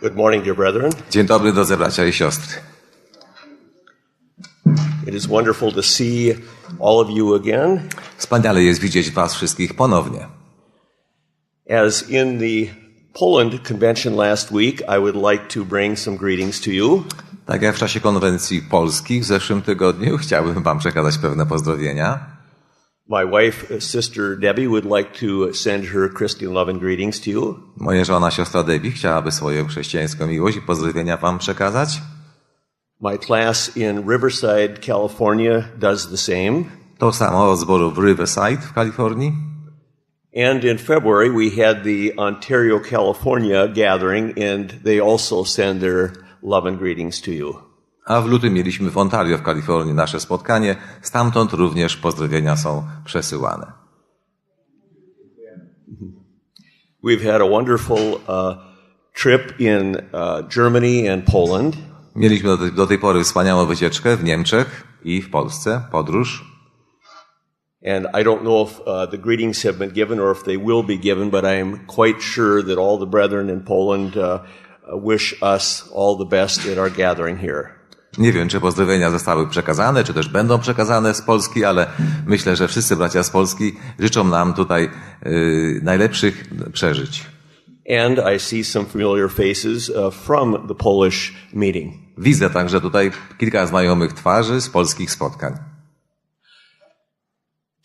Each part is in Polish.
Good morning, dear brethren. Dzień dobry, drodzy bracia i siostry. It is wonderful to see all of you again. Wspaniale jest widzieć was wszystkich ponownie. As in the Poland convention last week, I would like to bring some greetings to you. Tak jak w czasie konwencji polskiej w zeszłym tygodniu, chciałbym wam przekazać pewne pozdrowienia. My wife, Sister Debbie, would like to send her Christian love and greetings to you. Moja żona, siostra Debbie, chciałaby swoją chrześcijańską miłość i pozdrowienia wam przekazać. My class in Riverside, California does the same. To samo od zboru w Riverside w Kalifornii. And in February we had the Ontario, California gathering and they also send their love and greetings to you. A w lutym mieliśmy w Ontario w Kalifornii nasze spotkanie. Stamtąd również pozdrowienia są przesyłane. We've had a wonderful trip in Germany and Poland. Mieliśmy do tej pory wspaniałą wycieczkę w Niemczech i w Polsce, podróż. And I don't know if the greetings have been given or if they will be given, but I am quite sure that all the brethren in Poland wish us all the best at our gathering here. Nie wiem, czy pozdrowienia zostały przekazane, czy też będą przekazane z Polski, ale myślę, że wszyscy bracia z Polski życzą nam tutaj najlepszych przeżyć. And I see some familiar faces from the Polish meeting. Widzę także tutaj kilka znajomych twarzy z polskich spotkań.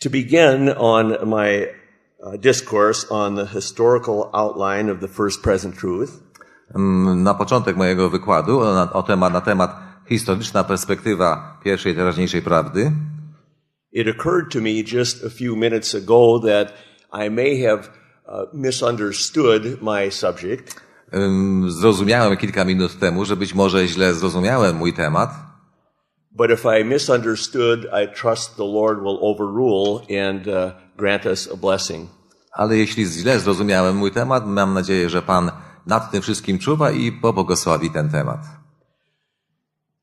To begin on my discourse on the historical outline of the first present truth. Na początek mojego wykładu na temat historyczna perspektywa pierwszej teraźniejszej prawdy. It occurred to me just a few minutes ago that I may have misunderstood my subject. Zrozumiałem kilka minut temu, że być może źle zrozumiałem mój temat. But if I misunderstood, I trust the Lord will overrule and grant us a blessing. Ale jeśli źle zrozumiałem mój temat, mam nadzieję, że Pan nad tym wszystkim czuwa i pobłogosławi ten temat.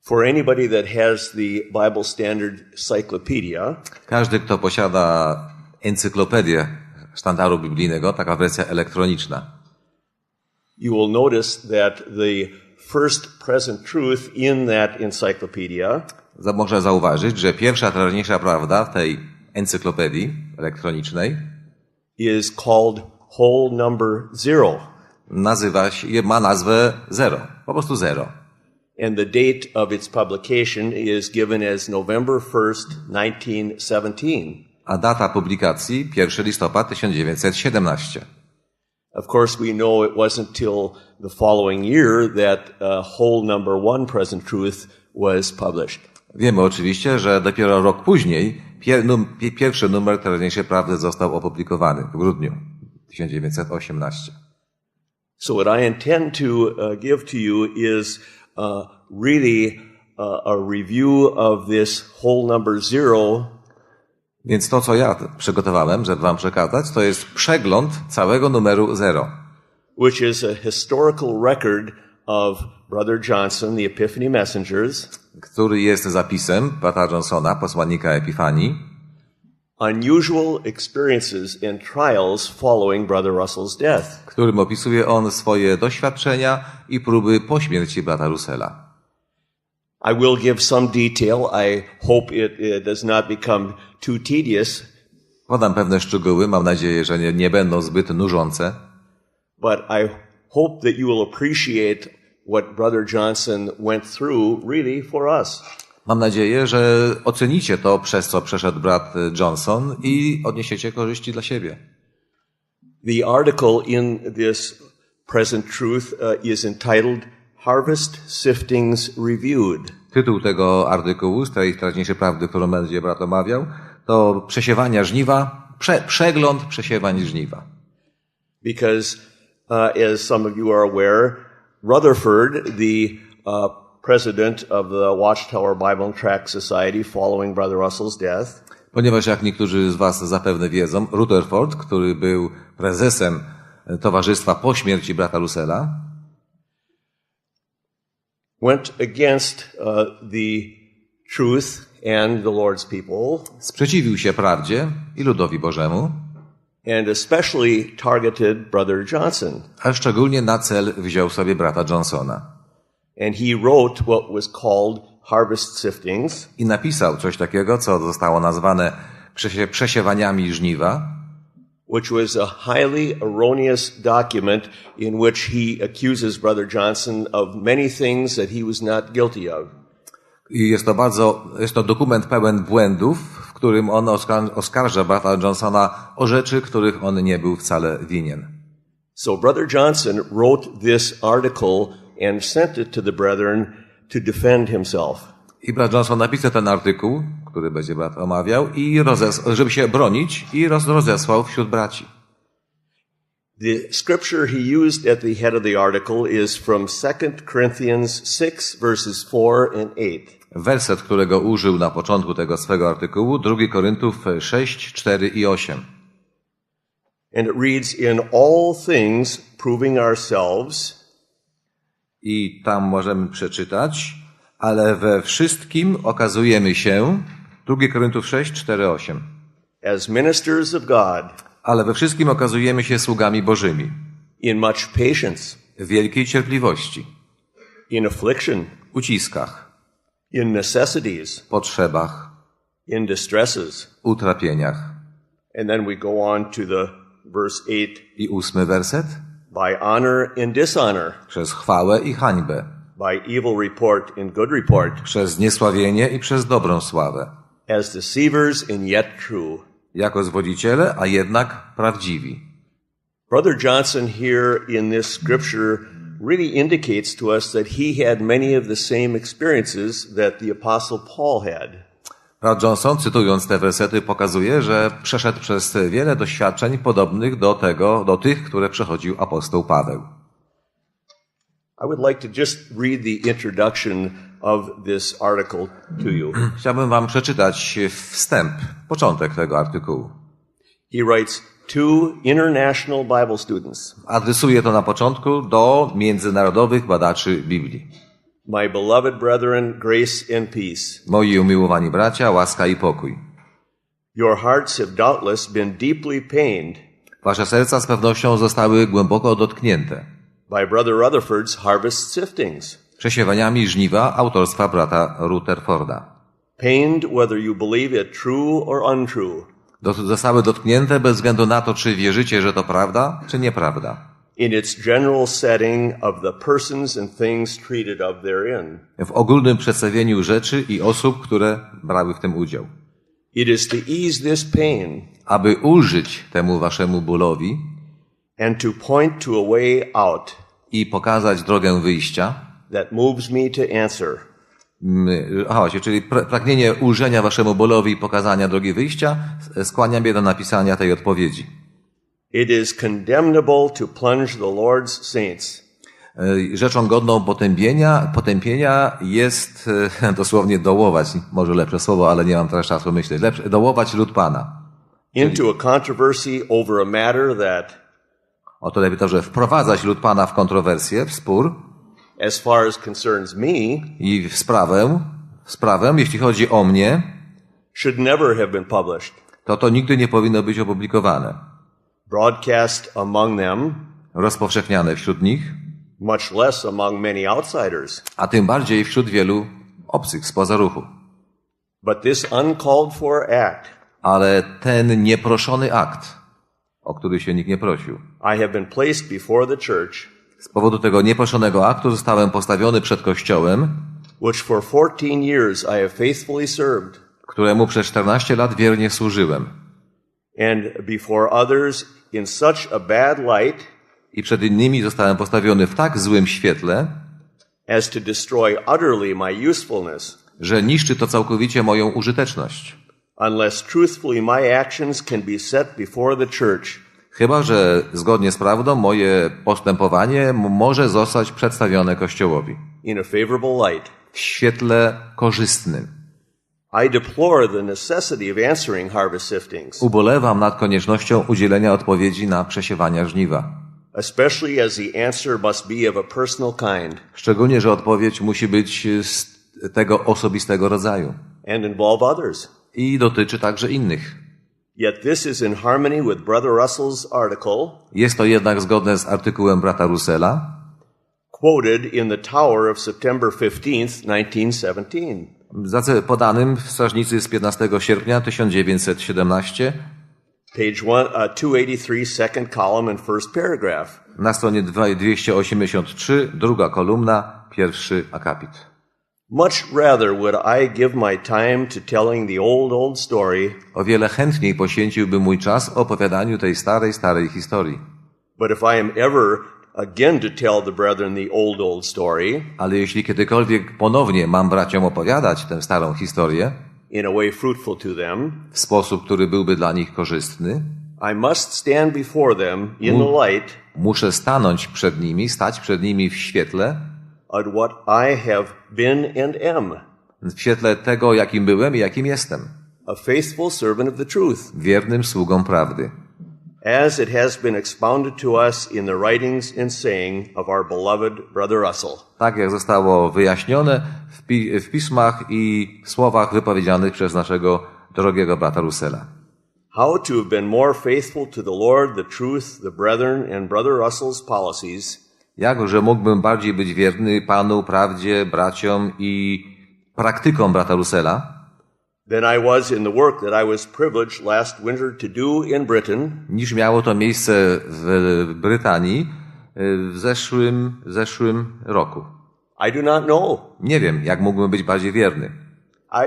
For anybody that has the Bible Standard Encyclopedia, każdy, kto posiada encyklopedię sztandaru biblijnego, taka wersja elektroniczna, you will notice that the first present truth in that encyclopedia można zauważyć, że pierwsza teraźniejsza prawda w tej encyklopedii elektronicznej is called whole number zero. Ma nazwę 0, po prostu 0. And the date of its publication is given as November 1st, 1917. A data publikacji 1 listopad 1917. Of course, we know it wasn't till the following year that whole number one present truth was published. Wiemy oczywiście, że dopiero rok później pierwszy numer teraźniejszej prawdy został opublikowany w grudniu 1918. So what I intend to give to you is really a review of this whole number zero. Więc to, co ja przygotowałem, żeby wam przekazać, to jest przegląd całego numeru 0. Which is a historical record of Brother Johnson, the Epiphany Messengers. Który jest zapisem brata Johnsona, posłannika Epifanii. Unusual experiences and trials following Brother Russell's death. Którym opisuje on swoje doświadczenia i próby po śmierci brata Russella. I will give some detail. I hope it does not become too tedious. Podam pewne szczegóły, mam nadzieję, że nie będą zbyt nużące. But I hope that you will appreciate what Brother Johnson went through really for us. Mam nadzieję, że ocenicie to, przez co przeszedł brat Johnson i odniesiecie korzyści dla siebie. The article in this present truth is entitled Harvest Siftings Reviewed. Tytuł tego artykułu z tej teraźniejszej prawdy, którą będzie brat omawiał, to przesiewania żniwa, przegląd przesiewań żniwa. Because as some of you are aware, Rutherford, the president of the Watchtower Bible and Tract Society following Brother Russell's death, ponieważ jak niektórzy z was zapewne wiedzą, Rutherford, który był prezesem towarzystwa po śmierci brata Russella, went against the truth and the Lord's people. Sprzeciwił się prawdzie i ludowi Bożemu. and especially targeted Brother Johnson. A szczególnie na cel wziął sobie brata Johnsona. And he wrote what was called harvest siftings. I napisał coś takiego, co zostało nazwane przesiewaniami żniwa, which was a highly erroneous document in which he accuses Brother Johnson of many things that he was not guilty of. I jest to dokument pełen błędów, w którym on oskarża brata Johnsona o rzeczy, których on nie był wcale winien. So Brother Johnson wrote this article and sent it to the brethren to defend himself. I brat Johnson napisał ten artykuł, który będzie brat omawiał, żeby się bronić, i rozesłał wśród braci. The scripture he used at the head of the article is from 2 Corinthians 6 verses 4 and 8. Werset, którego użył na początku tego swego artykułu, 2 Koryntów 6, 4 i 8. And it reads, in all things proving ourselves. I tam możemy przeczytać, ale we wszystkim okazujemy się, 2 Koryntów 6, 4, 8. As ministers of God. Ale we wszystkim okazujemy się sługami Bożymi. In much patience. W wielkiej cierpliwości. In affliction. Uciskach. In necessities. Potrzebach. In distresses. Utrapieniach. And then we go on to the verse 8. I 8 werset. By honor and dishonor. Przez chwałę i hańbę. By evil report and good report. Przez zniesławienie i przez dobrą sławę. As deceivers and yet true. Jako zwodziciele, a jednak prawdziwi. Brother Johnson here in this scripture really indicates to us that he had many of the same experiences that the apostle Paul had. Brat Johnson, cytując te wersety, pokazuje, że przeszedł przez wiele doświadczeń podobnych do tych, które przechodził apostoł Paweł. I would like to just read the introduction of this article to you. Chciałbym wam przeczytać wstęp, początek tego artykułu. He writes, to international Bible students. Adresuje to na początku do międzynarodowych badaczy Biblii. My beloved brethren, grace and peace. Moi umiłowani bracia, łaska i pokój. Your hearts have doubtless been deeply pained. Wasze serca z pewnością zostały głęboko dotknięte. By Brother Rutherford's harvest siftings. Przesiewaniami żniwa autorstwa brata Rutherforda. Pained whether you believe it true or untrue. Zostały dotknięte bez względu na to, czy wierzycie, że to prawda, czy nieprawda. In its general setting of the persons and things treated of therein. W ogólnym przedstawieniu rzeczy i osób, które brały w tym udział. It is to ease this pain. Aby ulżyć temu waszemu bólowi. And to point to a way out. I pokazać drogę wyjścia. That moves me to answer. Czyli pragnienie ulżenia waszemu bólowi i pokazania drogi wyjścia skłania mnie do napisania tej odpowiedzi. It is condemnable to plunge the Lord's saints. Rzeczą godną potępienia jest dosłownie dołować, może lepsze słowo, ale nie mam teraz czasu myśleć, dołować lud Pana. Into a controversy over a matter that. Oto lepiej to, że wprowadzać lud Pana w kontrowersję, w spór. As far as concerns me. I w sprawę, jeśli chodzi o mnie. Should never have been published. To nigdy nie powinno być opublikowane. Broadcast among them. Rozpowszechniane wśród nich. Much less among many outsiders. A tym bardziej wśród wielu obcych spoza ruchu. But this uncalled for act. Ale ten nieproszony akt, o który się nikt nie prosił. I have been placed before the church. Z powodu tego nieproszonego aktu zostałem postawiony przed Kościołem, which for 14 years I have faithfully served. Któremu przez 14 lat wiernie służyłem. And before others in such a bad light. I przed innymi zostałem postawiony w tak złym świetle, as to destroy utterly my usefulness. Że niszczy to całkowicie moją użyteczność. Unless truthfully my actions can be set before the church. Chyba że zgodnie z prawdą moje postępowanie może zostać przedstawione Kościołowi. In a favorable light. W świetle korzystnym. I deplore the necessity of answering harvest siftings. Ubolewam nad koniecznością udzielenia odpowiedzi na przesiewania żniwa. Especially as the answer must be of a personal kind. Szczególnie, że odpowiedź musi być z tego osobistego rodzaju. And involve others. I dotyczy także innych. Yet this is in harmony with Brother Russell's article, Jest to jednak zgodne z artykułem brata Russella, quoted in the Tower of September 15th, 1917. podanym w Strażnicy z 15 sierpnia 1917, Page 283, second column and first paragraph. na stronie 283, druga kolumna, pierwszy akapit. Much rather would I give my time to telling the old story, O wiele chętniej poświęciłbym mój czas opowiadaniu tej starej historii. but if I am ever again to tell the brethren the old story Ale jeśli kiedykolwiek ponownie mam braciom opowiadać tę starą historię in a way fruitful to them, w sposób, który byłby dla nich korzystny, I must stand before them in the light muszę stać przed nimi w świetle, of what I have been and am, w świetle tego, jakim byłem i jakim jestem, a faithful servant of the truth, wiernym sługą prawdy. as it has been expounded to us in the writings and saying of our beloved Brother Russell. Tak jak zostało wyjaśnione w pismach i słowach wypowiedzianych przez naszego drogiego brata Russella. How to have been more faithful to the Lord, the truth, the brethren, and Brother Russell's policies, Jakże mógłbym bardziej być wierny Panu, prawdzie, braciom i praktykom brata Russella, than I was in the work that I was privileged last winter to do in Britain, niż miało to miejsce w Brytanii w zeszłym roku. I do not know. Nie wiem, jak mógłbym być bardziej wierny.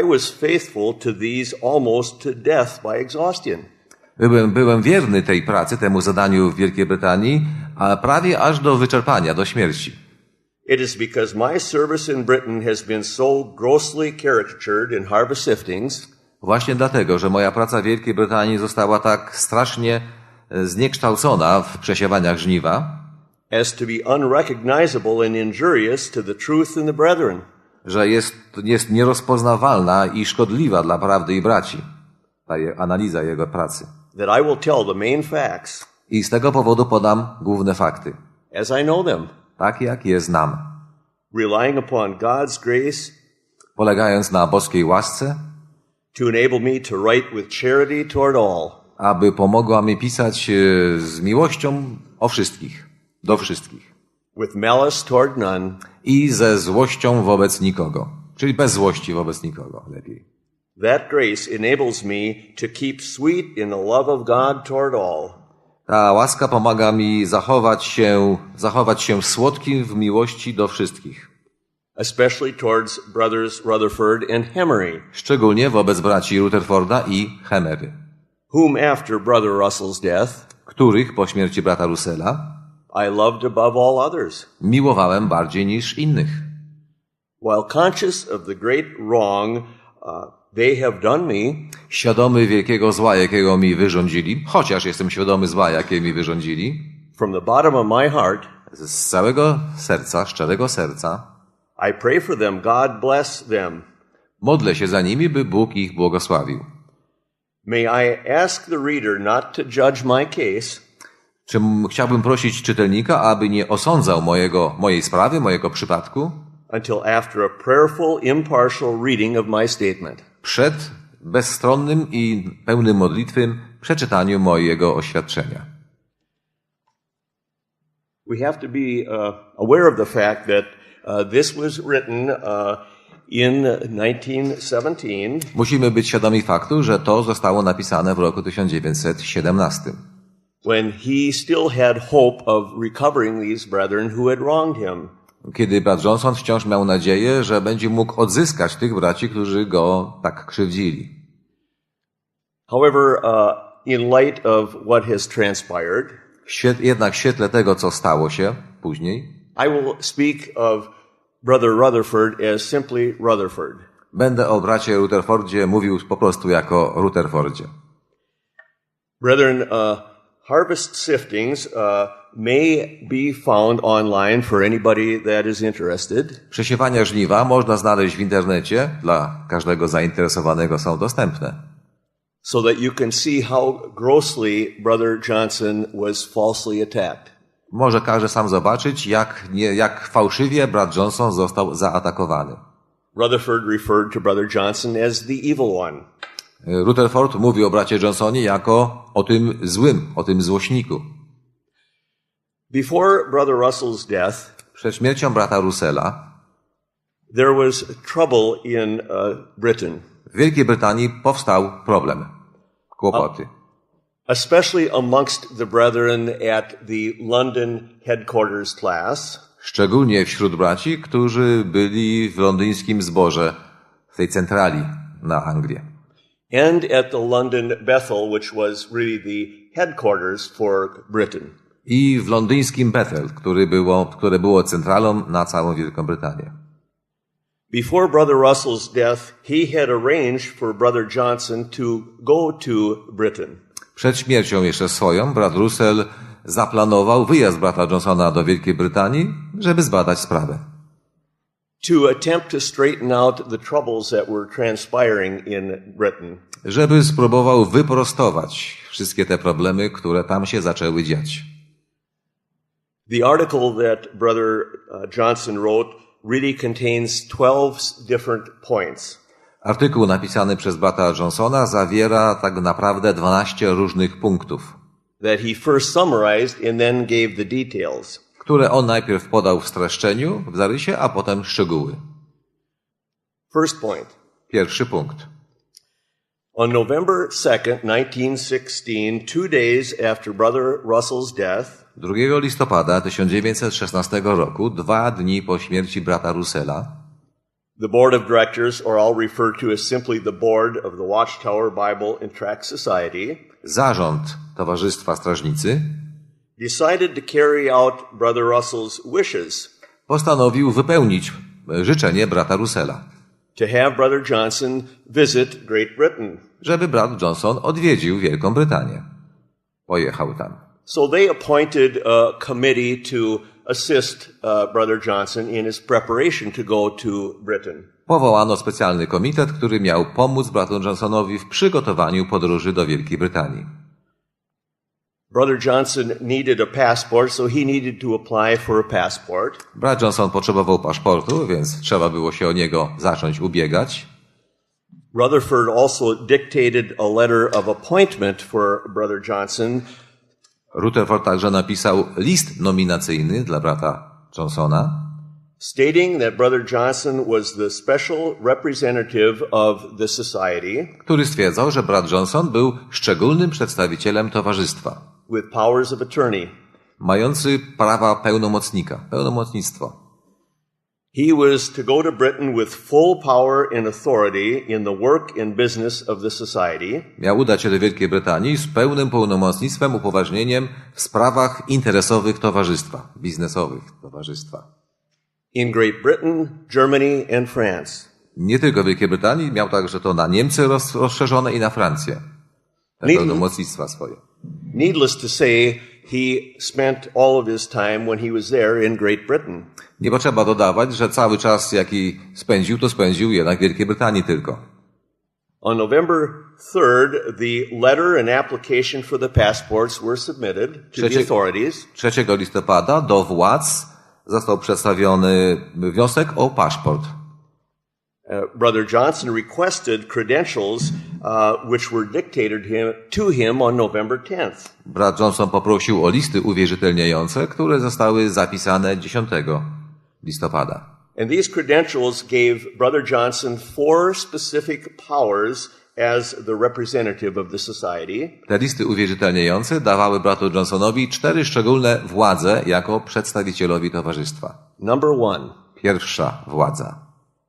I was faithful to these almost to death by exhaustion. Byłem wierny tej pracy, temu zadaniu w Wielkiej Brytanii, a prawie aż do wyczerpania, do śmierci. It is because my service in Britain has been so grossly caricatured in harvest siftings Właśnie dlatego, że moja praca w Wielkiej Brytanii została tak strasznie zniekształcona w przesiewaniach żniwa, as to be unrecognizable and injurious to the truth and the brethren. że jest nierozpoznawalna i szkodliwa dla prawdy i braci. Ta analiza jego pracy. That I will tell the main facts I z tego powodu podam główne fakty, as I know them, tak jak je znam, relying upon God's grace polegając na boskiej łasce, to enable me to write with charity toward all, aby pomogła mi pisać z miłością o wszystkich, do wszystkich with malice toward none, i ze złością wobec nikogo, czyli bez złości wobec nikogo, lepiej. That grace enables me to keep sweet in the love of God toward all, Ta łaska pomaga mi zachować się słodkim w miłości do wszystkich, especially towards brothers Rutherford and Hemery, szczególnie wobec braci Rutherforda i Hemery, whom after Brother Russell's death których po śmierci brata Russella I loved above all others. miłowałem bardziej niż innych. While conscious of the great wrong they have done me, Świadomy wielkiego zła, jakiego mi wyrządzili, chociaż jestem świadomy zła, jakie mi wyrządzili, from the bottom of my heart, z całego serca, szczerego serca, I pray for them, God bless them. modlę się za nimi, by Bóg ich błogosławił. May I ask the reader not to judge my case, Chciałbym prosić czytelnika, aby nie osądzał mojej sprawy, mojego przypadku, until after a prayerful, impartial reading of my statement. przed bezstronnym i pełnym modlitwym przeczytaniu mojego oświadczenia. We have to be aware of the fact that this was written in 1917, Musimy być świadomi faktu, że to zostało napisane w roku 1917, when he still had hope of recovering these brethren who had wronged him. kiedy Br.Johnson wciąż miał nadzieję, że będzie mógł odzyskać tych braci, którzy go tak krzywdzili. However, in light of what has transpired, Jednak w świetle tego, co stało się później, I will speak of Brother Rutherford as simply Rutherford. będę o bracie Rutherfordzie mówił po prostu jako Rutherfordzie. Brethren, harvest siftings may be found online for anybody that is interested. Przesiewania żniwa można znaleźć w internecie, dla każdego zainteresowanego są dostępne. So that you can see how grossly Brother Johnson was falsely attacked. Może każdy sam zobaczyć, jak fałszywie Br.Johnson został zaatakowany. Rutherford referred to Brother Johnson as the evil one. Rutherford mówi o bracie Johnsonie jako o tym złym, o tym złośniku. Before Brother Russell's death, Przed śmiercią brata Russella there was trouble in Britain, w Wielkiej Brytanii powstał problem, kłopoty. especially amongst the brethren at the London headquarters class. Szczególnie wśród braci, którzy byli w londyńskim zborze, w tej centrali na Anglię. And at the London Bethel, which was really the headquarters for Britain. I w londyńskim Bethel, które było centralą na całą Wielką Brytanię. Before Brother Russell's death, he had arranged for Brother Johnson to go to Britain. Przed śmiercią jeszcze swoją, brat Russell zaplanował wyjazd brata Johnsona do Wielkiej Brytanii, żeby zbadać sprawę. To attempt to straighten out the troubles that were transpiring in Britain. Żeby spróbował wyprostować wszystkie te problemy, które tam się zaczęły dziać. The article that Brother Johnson wrote really contains 12 different points. Artykuł napisany przez brata Johnsona zawiera tak naprawdę 12 różnych punktów, That he first summarized and then gave the details. które on najpierw podał w streszczeniu, w zarysie, a potem szczegóły. First point. Pierwszy punkt. On November 2nd, 1916, 2 days after Brother Russell's death, 2 listopada 1916 roku, 2 dni po śmierci brata Russella, the board of directors, or I'll refer to as simply the board of the Watchtower Bible and Tract Society, zarząd Towarzystwa Strażnicy decided to carry out Brother Russell's wishes postanowił wypełnić życzenie brata Russella, to have Brother Johnson visit Great Britain. żeby brat Johnson odwiedził Wielką Brytanię. Pojechał tam. So they appointed a committee to assist Brother Johnson in his preparation to go to Britain. Powołano specjalny komitet, który miał pomóc bratu Johnsonowi w przygotowaniu podróży do Wielkiej Brytanii. Brother Johnson needed a passport, so he needed to apply for a passport. Brat Johnson potrzebował paszportu, więc trzeba było się o niego zacząć ubiegać. Rutherford also dictated a letter of appointment for Brother Johnson. Rutherford także napisał list nominacyjny dla brata Johnsona, stating that Brother Johnson was the special representative of the society, który stwierdzał, że brat Johnson był szczególnym przedstawicielem towarzystwa, with powers of attorney. mający prawa pełnomocnictwo. He was to go to Britain with full power and authority in the work and business of the society. Miał udać się do Wielkiej Brytanii z pełnym pełnomocnictwem, upoważnieniem w sprawach interesowych towarzystwa, biznesowych towarzystwa. In Great Britain, Germany and France. Nie tylko w Wielkiej Brytanii, miał także to na Niemcy rozszerzone i na Francję. Te pełnomocnictwa swoje. Needless to say, he spent all of his time when he was there in Great Britain. Nie potrzeba dodawać, że cały czas, jaki spędził, to spędził jednak w Wielkiej Brytanii tylko. On November 3rd, the letter and application for the passports were submitted to the authorities. 3 listopada do władz został przedstawiony wniosek o paszport. Brother Johnson requested credentials which were dictated to him on November 10th. Brat Johnson poprosił o listy uwierzytelniające, które zostały zapisane 10 listopada. And these credentials gave Brother Johnson 4 specific powers as the representative of the society. Te listy uwierzytelniające dawały bratu Johnsonowi 4 szczególne władze jako przedstawicielowi towarzystwa. Number 1. Pierwsza władza.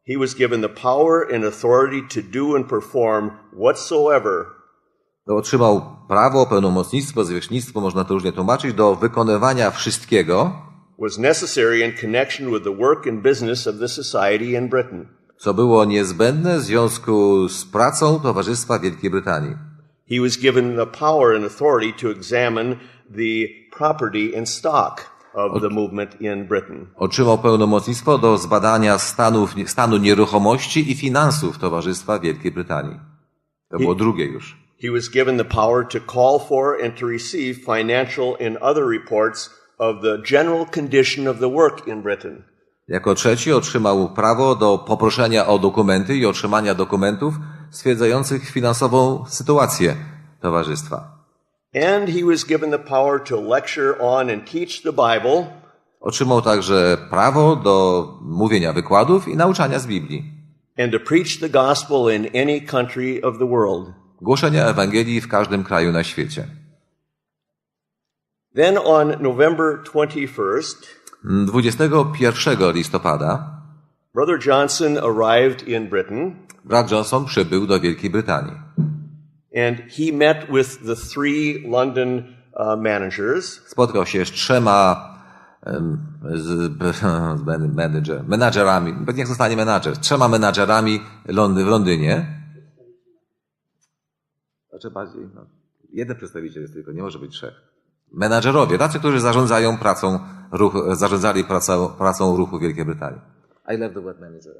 He was given the power and authority to do and perform whatsoever. Otrzymał prawo, pełnomocnictwo, zwierzchnictwo, można to różnie tłumaczyć, do wykonywania wszystkiego, was necessary in connection with the work and business of the society in Britain. Co było niezbędne w związku z pracą Towarzystwa Wielkiej Brytanii. He was given the power and authority to examine the property and stock of the movement in Britain. Otrzymał pełnomocnictwo do zbadania stanu nieruchomości i finansów Towarzystwa Wielkiej Brytanii. To było drugie już. He was given the power to call for and to receive financial and other reports of the general condition of the work in Britain. Jako trzeci otrzymał prawo do poproszenia o dokumenty i otrzymania dokumentów stwierdzających finansową sytuację towarzystwa. And he was given the power to lecture on and teach the Bible. Otrzymał także prawo do mówienia wykładów i nauczania z Biblii. And to preach the gospel in any country of the world. Głoszenia Ewangelii w każdym kraju na świecie. Then on November 21st, 21 listopada Brother Johnson arrived in Britain. brat Johnson przybył do Wielkiej Brytanii. And he met with the three London managers. Spotkał się z trzema menadżerami, niech zostanie menadżer, trzema menadżerami w Londynie. Znaczy bardziej, jeden przedstawiciel jest tylko, nie może być trzech. Menadżerowie, tacy, którzy zarządzają zarządzali pracą ruchu Wielkiej Brytanii. I love the word manager.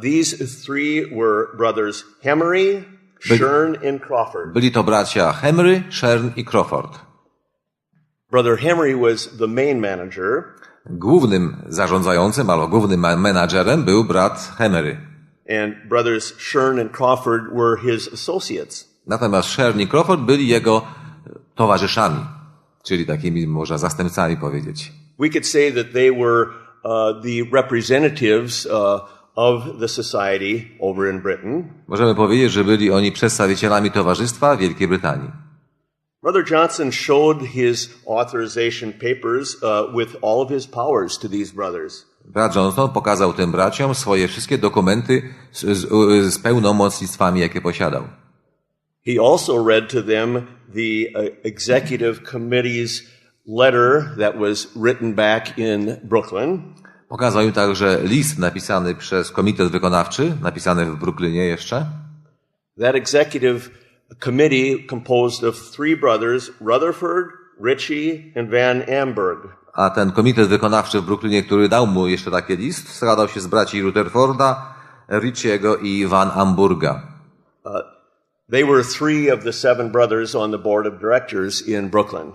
These three were brothers Hemery, Shern and Crawford. Byli to bracia Hemery, Shern i Crawford. Brother Hemery was the main manager. Głównym zarządzającym albo głównym menadżerem był brat Hemery. And brothers Shern and Crawford were his associates. Natomiast Shern i Crawford byli jego towarzyszami, czyli takimi może zastępcami powiedzieć. We could say that they were the representatives of the society over in Britain. Możemy powiedzieć, że byli oni przedstawicielami towarzystwa Wielkiej Brytanii. Brother Johnson showed his authorization papers with all of his powers to these brothers. Brat Johnson pokazał tym braciom swoje wszystkie dokumenty z pełnomocnictwami, jakie posiadał. He also read to them the executive committee's letter that was written back in Brooklyn. Pokazał im także list napisany przez komitet wykonawczy, napisany w Brooklynie jeszcze. That executive committee composed of three brothers, Rutherford, Ritchie and Van Amberg. A ten komitet wykonawczy w Brooklynie, który dał mu jeszcze taki list, składał się z braci Rutherforda, Ritchiego i Van Amburga. They were three of the seven brothers on the board of directors in Brooklyn.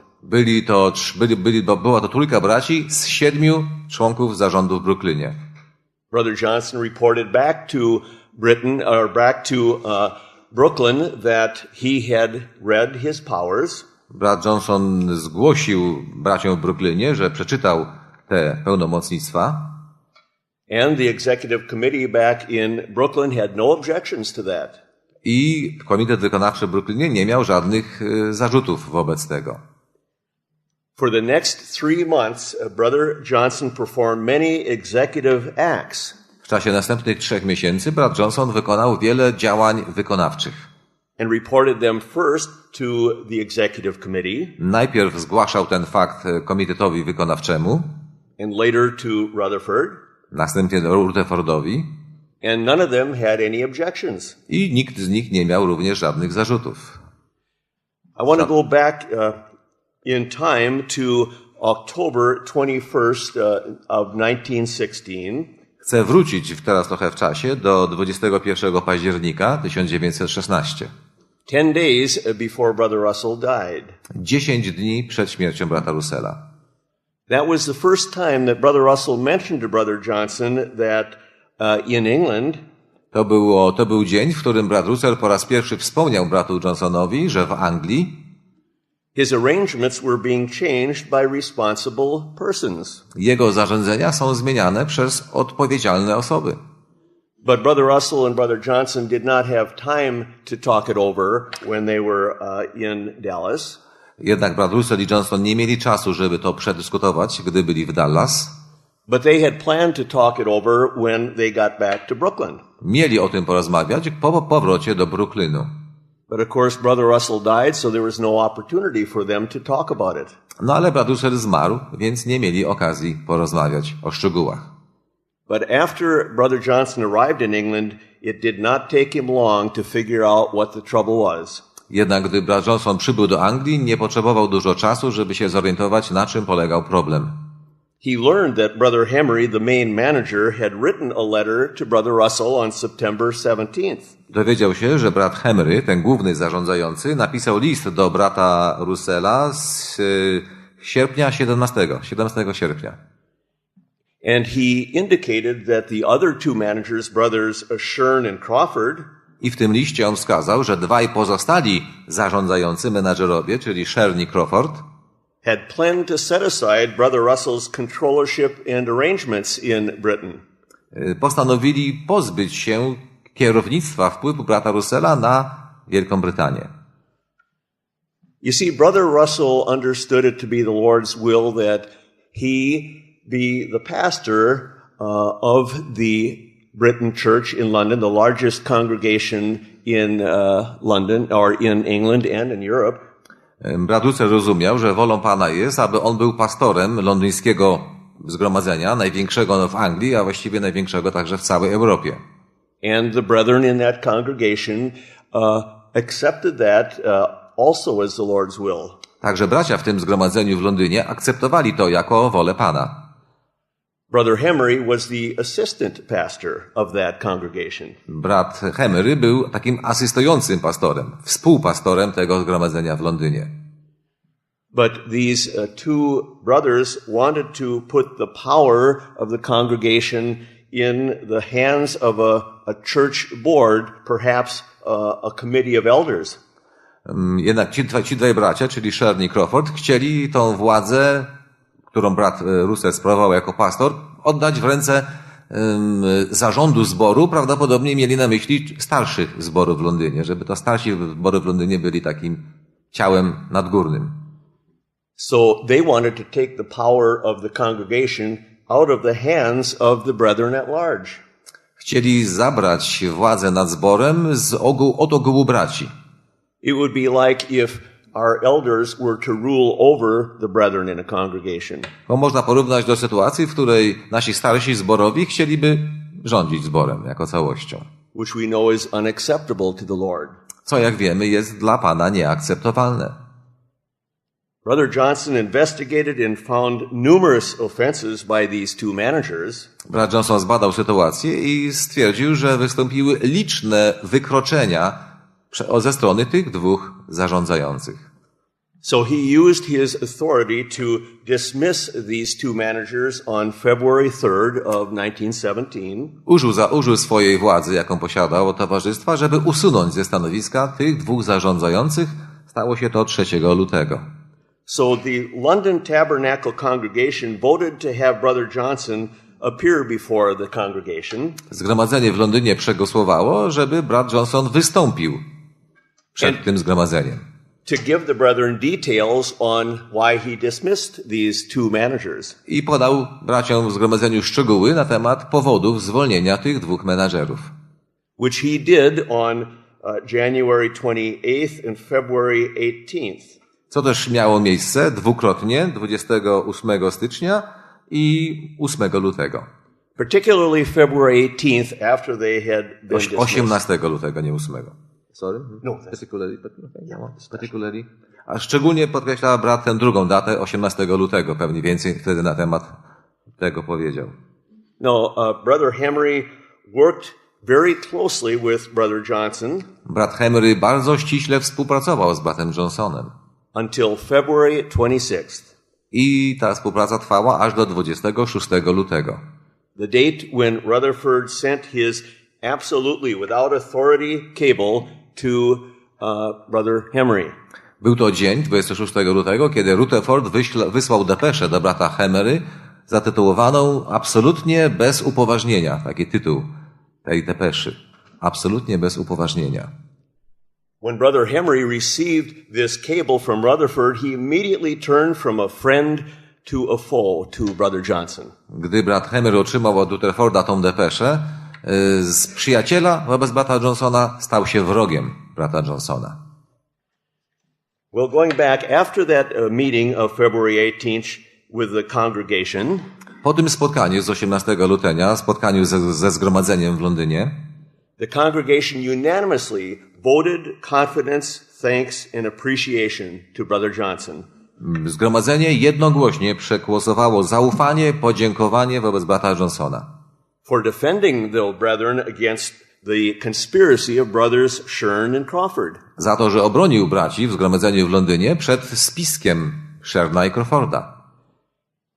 Była to trójka braci z 7 członków zarządu w Brooklynie. Brother Johnson reported back to Britain, or back to Brooklyn, that he had read his powers. Brat Johnson zgłosił braciom w Brooklynie, że przeczytał te pełnomocnictwa. And the executive committee back in Brooklyn had no objections to that. I komitet wykonawczy w Brooklynie nie miał żadnych zarzutów wobec tego. For the next 3 months, Brother Johnson performed many executive acts. W czasie następnych 3 miesięcy brat Johnson wykonał wiele działań wykonawczych. And reported them first to the executive committee. Najpierw zgłaszał ten fakt komitetowi wykonawczemu. And later to Rutherford. Następnie Rutherfordowi. And none of them had any objections. I nikt z nich nie miał również żadnych zarzutów. I want to go back in time to October 21st of 1916. Chcę wrócić teraz trochę w czasie do 21 października 1916. 10 days before Brother Russell died. 10 dni przed śmiercią brata Russella. That was the first time that Brother Russell mentioned to Brother Johnson that in England To był dzień, w którym brat Russell po raz pierwszy wspomniał bratu Johnsonowi, że w Anglii his arrangements were being changed by responsible persons. Jego zarządzenia są zmieniane przez odpowiedzialne osoby. But Brother Russell and Brother Johnson did not have time to talk it over when they were in Dallas. Jednak brat Russell i Johnson nie mieli czasu, żeby to przedyskutować, gdy byli w Dallas. But they had planned to talk it over when they got back to Brooklyn. Mieli o tym porozmawiać po powrocie do Brooklynu. But of course Brother Russell died, so there was no opportunity for them to talk about it. No ale brat Russell zmarł, więc nie mieli okazji porozmawiać o szczegółach. But after Brother Johnson arrived in England, it did not take him long to figure out what the trouble was. Jednak gdy brat Johnson przybył do Anglii, nie potrzebował dużo czasu, żeby się zorientować, na czym polegał problem. He learned that Brother Hemery, the main manager, had written a letter to Brother Russell on September 17th. Dowiedział się, że brat Hemery, ten główny zarządzający, napisał list do brata Russella z sierpnia 17 sierpnia. And he indicated that the other two managers, brothers Shern and Crawford, I w tym liście on wskazał, że dwaj pozostali zarządzający menadżerowie, czyli Shern i Crawford, had planned to set aside Brother Russell's controllership and arrangements in Britain. postanowili pozbyć się kierownictwa wpływu brata Russella na Wielką Brytanię. You see, Brother Russell understood it to be the Lord's will that he be the pastor of the Britain Church in London, the largest congregation in London, or in England and in Europe. Brat Russell rozumiał, że wolą Pana jest, aby on był pastorem londyńskiego zgromadzenia, największego w Anglii, a właściwie największego także w całej Europie. And the brethren in that congregation accepted that also as the Lord's will. Także bracia w tym zgromadzeniu w Londynie akceptowali to jako wolę Pana. Brother Henry was the assistant pastor of that congregation. Brat Henry był takim asystującym pastorem, współpastorem tego zgromadzenia w Londynie. But these two brothers wanted to put the power of the congregation in the hands of a church board, perhaps a committee of elders. Jednak ci dwaj bracia, czyli Shern i Crawford, chcieli tą władzę, którą brat Russell sprawował jako pastor, oddać w ręce zarządu zboru. Prawdopodobnie mieli na myśli starszych zborów w Londynie, żeby to starsi zbory w Londynie byli takim ciałem nadgórnym. So they wanted to take the power of the congregation out of the hands of the brethren at large. Chcieli zabrać władzę nad zborem od ogółu braci. It would be like if our elders were to rule over the brethren in a congregation. To można porównać do sytuacji, w której nasi starsi zborowi chcieliby rządzić zborem jako całością. Which we know is unacceptable to the Lord. Co, jak wiemy, jest dla Pana nieakceptowalne. Brother Johnson investigated and found numerous offenses by these two managers. Brat Johnson zbadał sytuację i stwierdził, że wystąpiły liczne wykroczenia ze strony tych dwóch zarządzających. So he used his authority to dismiss these two managers on February 3rd of 1917. Użył swojej władzy, jaką posiadał od towarzystwa, żeby usunąć ze stanowiska tych dwóch zarządzających. Stało się to 3 lutego. So the London Tabernacle congregation voted to have Brother Johnson appear before the congregation. Zgromadzenie w Londynie przegłosowało, żeby brat Johnson wystąpił przed tym zgromadzeniem. To give the brethren details on why he dismissed these two managers. I podał braciom w zgromadzeniu szczegóły na temat powodów zwolnienia tych dwóch menadżerów. Which he did on January 28th and February 18th. Co też miało miejsce dwukrotnie, 28 stycznia i 8 lutego. Particularly February 18th after they had been dismissed. 18 lutego, nie 8. Sorry? No, particularly. A szczególnie podkreśla brat tę drugą datę, 18 lutego. Pewnie więcej wtedy na temat tego powiedział. No, Brother Henry worked very closely with Brother Johnson. Brat Henry bardzo ściśle współpracował z bratem Johnsonem. Until February 26th. I ta współpraca trwała aż do 26 lutego. The date when Rutherford sent his absolutely without authority cable to Brother Henry. Był to dzień, 26 lutego, kiedy Rutherford wysłał depeszę do brata Henry zatytułowaną absolutnie bez upoważnienia. Taki tytuł tej depeszy. Absolutnie bez upoważnienia. When Brother Henry received this cable from Rutherford, he immediately turned from a friend to a foe to Brother Johnson. Gdy brat Henry otrzymał od Rutherforda tą depeszę, z przyjaciela wobec brata Johnsona stał się wrogiem brata Johnsona. Well, going back after that meeting of February 18th with the congregation, po tym spotkaniu z 18 lutego, spotkaniu ze zgromadzeniem w Londynie, the congregation unanimously voted confidence, thanks and appreciation to Brother Johnson. Zgromadzenie jednogłośnie przegłosowało zaufanie, podziękowanie wobec brata Johnsona. For defending the brethren against the conspiracy of brothers Shern and Crawford. Za to, że obronił braci w zgromadzeniu w Londynie przed spiskiem Sherna i Crawforda.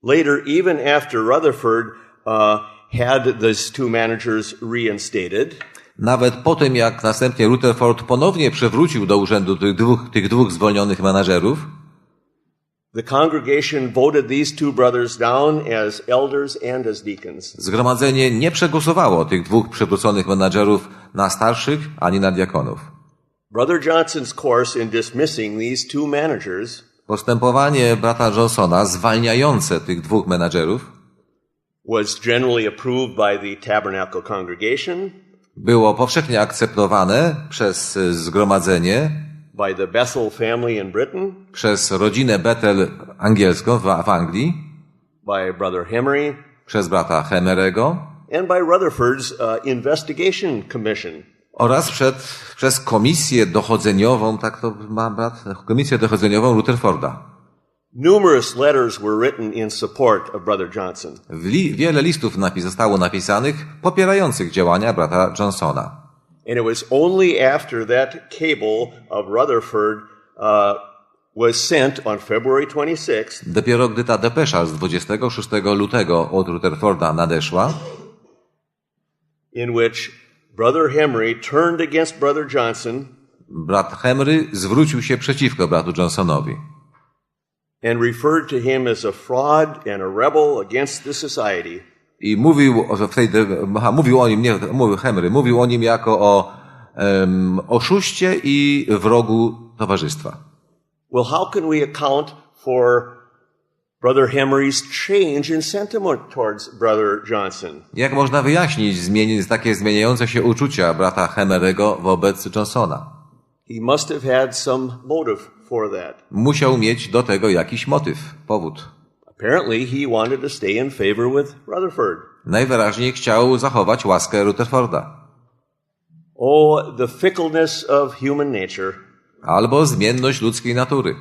Later, even after Rutherford had these two managers reinstated, nawet po tym, jak następnie Rutherford ponownie przywrócił do urzędu tych dwóch zwolnionych menadżerów, the congregation voted these two brothers down as elders and as deacons. zgromadzenie nie przegłosowało tych dwóch przywróconych menadżerów na starszych ani na diakonów. Brother Johnson's course in dismissing these two managers Postępowanie brata Johnsona zwalniające tych dwóch menadżerów was generally approved by the Tabernacle congregation, było powszechnie akceptowane przez zgromadzenie, by the Bethel family in Britain, przez rodzinę Bethel angielską w Anglii, by Brother Henry, przez brata Hemerego and by Rutherford's investigation commission. oraz przez komisję dochodzeniową, tak to ma brat, komisję dochodzeniową Rutherforda. Numerous letters were written in support of Brother Johnson. Wiele listów zostało napisanych popierających działania brata Johnsona. And it was only after that cable of Rutherford was sent on February 26th Dopiero gdy ta depesza z 26 lutego od Rutherforda nadeszła, in which Brother Henry turned against Brother Johnson brat Henry zwrócił się przeciwko bratu Johnsonowi and referred to him as a fraud and a rebel against the society. i mówił o nim jako o oszuście i wrogu towarzystwa. Well, how can we account for Brother Henry's change in sentiment towards Brother Johnson? Jak można wyjaśnić takie zmieniające się uczucia brata Hemerego wobec Johnsona? He must have had some motive for that. Musiał mieć do tego jakiś motyw, powód. Apparently he wanted to stay in favor with Rutherford. Najwyraźniej chciał zachować łaskę Rutherforda. Oh, the fickleness of human nature. Albo zmienność ludzkiej natury.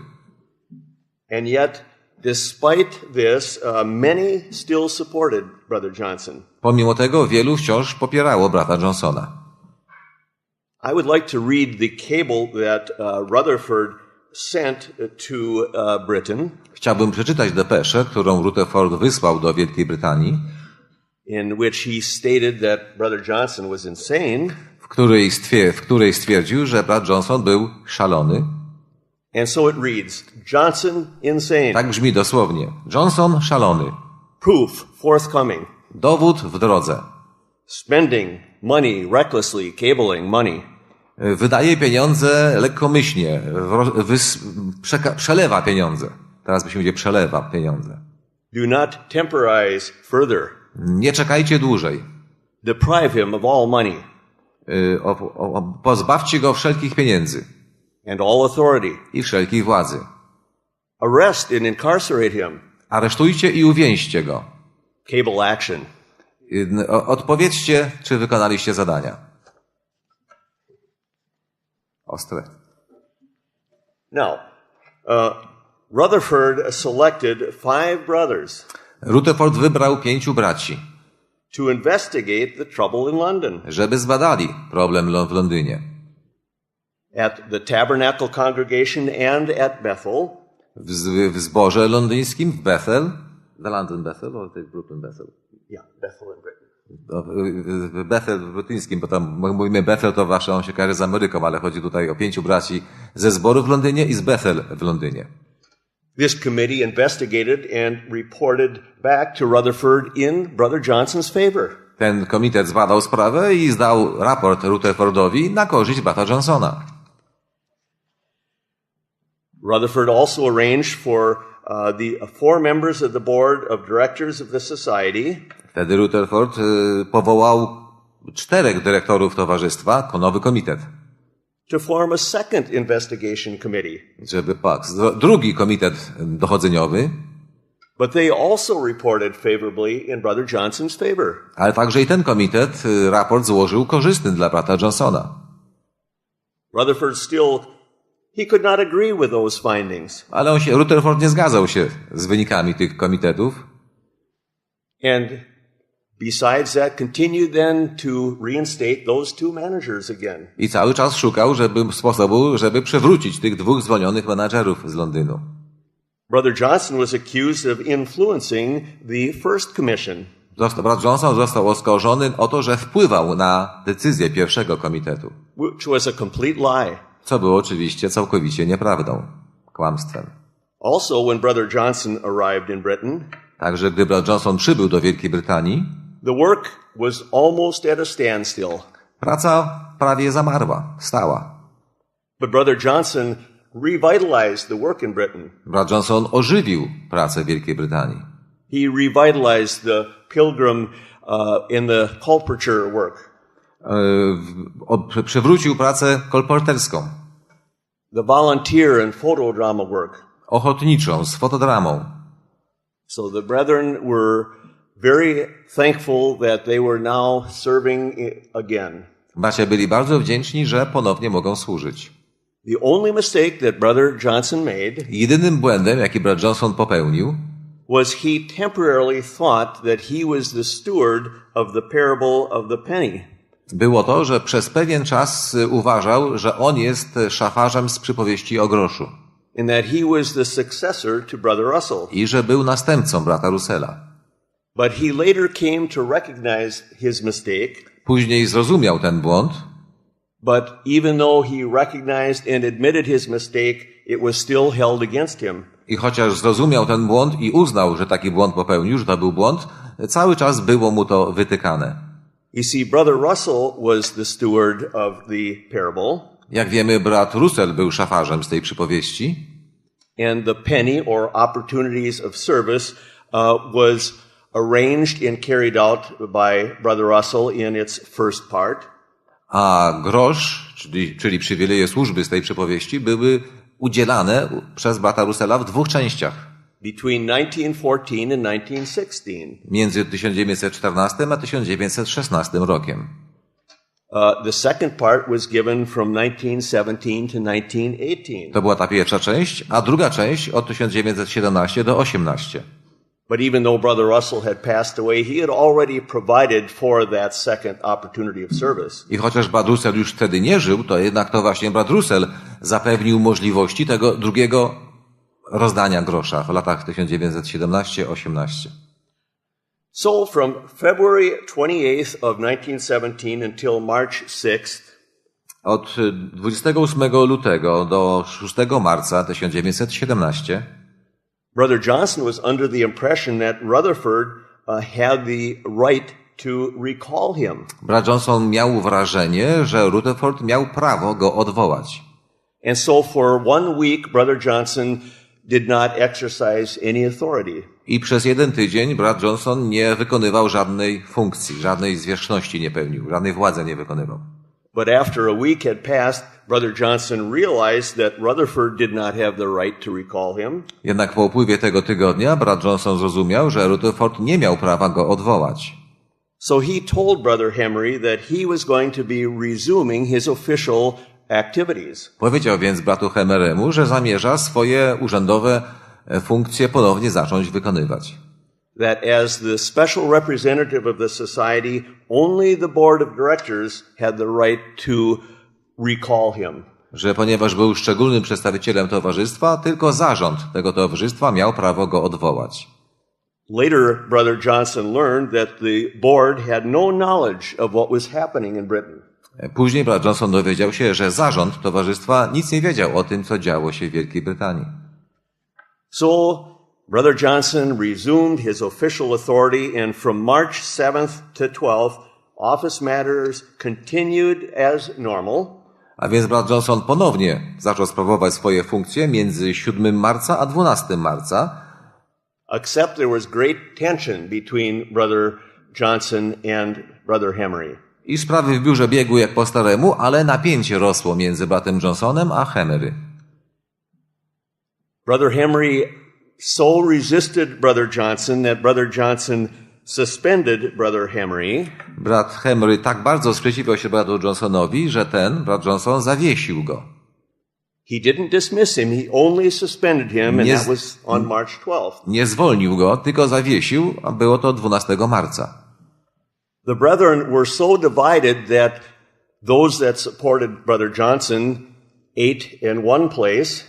And yet, despite this, many still supported Brother Johnson. Pomimo tego wielu wciąż popierało brata Johnsona. I would like to read the cable that Rutherford sent to Britain, Chciałbym przeczytać depeszę, którą Rutherford wysłał do Wielkiej Brytanii, in which he stated that Brother Johnson was insane, w której stwierdził, że brat Johnson był szalony. and so it reads, Johnson insane. Tak brzmi dosłownie. Johnson szalony. Proof forthcoming. Dowód w drodze. Spending money recklessly, cabling money. Wydaje pieniądze lekkomyślnie. Przelewa pieniądze. Teraz byśmy powiedzieli przelewa pieniądze. Do not temporize further. Nie czekajcie dłużej. Deprive him of all money Pozbawcie go wszelkich pieniędzy and all authority. i wszelkiej władzy. Arrest and incarcerate him. Aresztujcie i uwięźcie go. Cable action. Odpowiedzcie, czy wykonaliście zadania. Ostre. Now, Rutherford selected 5 brothers Rutherford wybrał 5 braci, to investigate the trouble in London. żeby zbadali problem w Londynie. At the Tabernacle congregation and at Bethel, W zborze londyńskim, w Bethel, the London Bethel, or the Brooklyn Bethel? yeah, Bethel in Britain. W Bethel brytyjskim, bo tam mówimy Bethel, to wasze on się kojarzy z Ameryką, ale chodzi tutaj o 5 braci ze zboru w Londynie i z Bethel w Londynie. This committee investigated and reported back to Rutherford in Brother Johnson's favor. Ten komitet zbadał sprawę i zdał raport Rutherfordowi na korzyść brata Johnsona. Rutherford also arranged for the 4 members of the board of directors of the society Wtedy Rutherford powołał 4 dyrektorów towarzystwa, nowy komitet, to form a second investigation committee. żeby drugi komitet dochodzeniowy, But they also reported favorably in Brother Johnson's favor. ale także i ten komitet raport złożył korzystny dla brata Johnsona. Rutherford still, he could not agree with those findings. Ale Rutherford nie zgadzał się z wynikami tych komitetów. And besides that, continued then to reinstate those 2 managers again. I cały czas szukał sposobu, żeby przywrócić tych 2 zwolnionych menadżerów z Londynu. Brother Johnson was accused of influencing the first commission. Brat Johnson został oskarżony o to, że wpływał na decyzję pierwszego komitetu. Which was a complete lie. Co było oczywiście całkowicie nieprawdą, kłamstwem. Also, when Brother Johnson arrived in Britain, Także gdy brat Johnson przybył do Wielkiej Brytanii, the work was almost at a standstill. praca prawie zamarła, stała. But Brother Johnson revitalized the work in Britain. Brat Johnson ożywił pracę w Wielkiej Brytanii. He revitalized the pilgrim in the Colporture work. Przywrócił pracę kolporterską, The volunteer and photodrama work. ochotniczą, z fotodramą. So the brethren were very thankful that they were now serving again. Bracia byli bardzo wdzięczni, że ponownie mogą służyć. The only mistake that Brother Johnson made Jedynym błędem, jaki brat Johnson popełnił, was he temporarily thought that he was the steward of the parable of the penny. było to, że przez pewien czas uważał, że on jest szafarzem z przypowieści o groszu And that he was the successor to Brother Russell. i że był następcą brata Russella. But he later came to recognize his mistake. Później zrozumiał ten błąd, But even though he recognized and admitted his mistake, it was still held against him. i chociaż zrozumiał ten błąd i uznał, że taki błąd popełnił, że to był błąd, cały czas było mu to wytykane. You see, Brother Russell was the steward of the parable. Jak wiemy, brat Russell był szafarzem z tej przypowieści, And the penny, or opportunities of service, was arranged and carried out by Brother Russell in its first part. a grosz, czyli przywileje służby z tej przypowieści, były udzielane przez brata Russella w dwóch częściach. Between 1914 and 1916. Między 1914 a 1916 rokiem. The second part was given from 1917 to 1918. To była ta pierwsza część, a druga część od 1917 do 18. But even though Brother Russell had passed away, he had already provided for that second opportunity of service. I chociaż brat Russell już wtedy nie żył, to jednak to właśnie brat Russell zapewnił możliwości tego drugiego rozdania grosza w latach 1917-18. So from February 28th of 1917 until March 6th, Od 28 lutego do 6 marca 1917 Brother Johnson was under the impression that Rutherford had the right to recall him. brat Johnson miał wrażenie, że Rutherford miał prawo go odwołać. And so for 1 week, Brother Johnson did not exercise any authority. I przez jeden tydzień brat Johnson nie wykonywał żadnej funkcji, żadnej zwierzchności nie pełnił, żadnej władzy nie wykonywał. But after a week had passed, Brother Johnson realized that Rutherford did not have the right to recall him. Jednak po upływie tego tygodnia brat Johnson zrozumiał, że Rutherford nie miał prawa go odwołać. So he told Brother Henry that he was going to be resuming his official activities. Powiedział więc bratu Hemeremu, że zamierza swoje urzędowe funkcje ponownie zacząć wykonywać. That as the special representative of the society, only the board of directors had the right to recall him. Że ponieważ był szczególnym przedstawicielem towarzystwa, tylko zarząd tego towarzystwa miał prawo go odwołać. Later, Brother Johnson learned that the board had no knowledge of what was happening in Britain. Później brat Johnson dowiedział się, że zarząd towarzystwa nic nie wiedział o tym, co działo się w Wielkiej Brytanii. So, Brother Johnson resumed his official authority, and from March 7th to 12th, office matters continued as normal. A więc brat Johnson ponownie zaczął sprawować swoje funkcje między 7 marca a 12 marca. Except there was great tension between Brother Johnson and Brother Henry. I sprawy w biurze biegły jak po staremu, ale napięcie rosło między bratem Johnsonem a Henry. Brother Henry so resisted Brother Johnson that Brother Johnson suspended Brother Henry. Brat Henry tak bardzo sprzeciwiał się bratu Johnsonowi, że brat Johnson zawiesił go. He didn't dismiss him, he only suspended him, and that was on March 12th. Nie zwolnił go, tylko zawiesił, a było to 12 marca. The brethren were so divided that those that supported Brother Johnson ate in one place.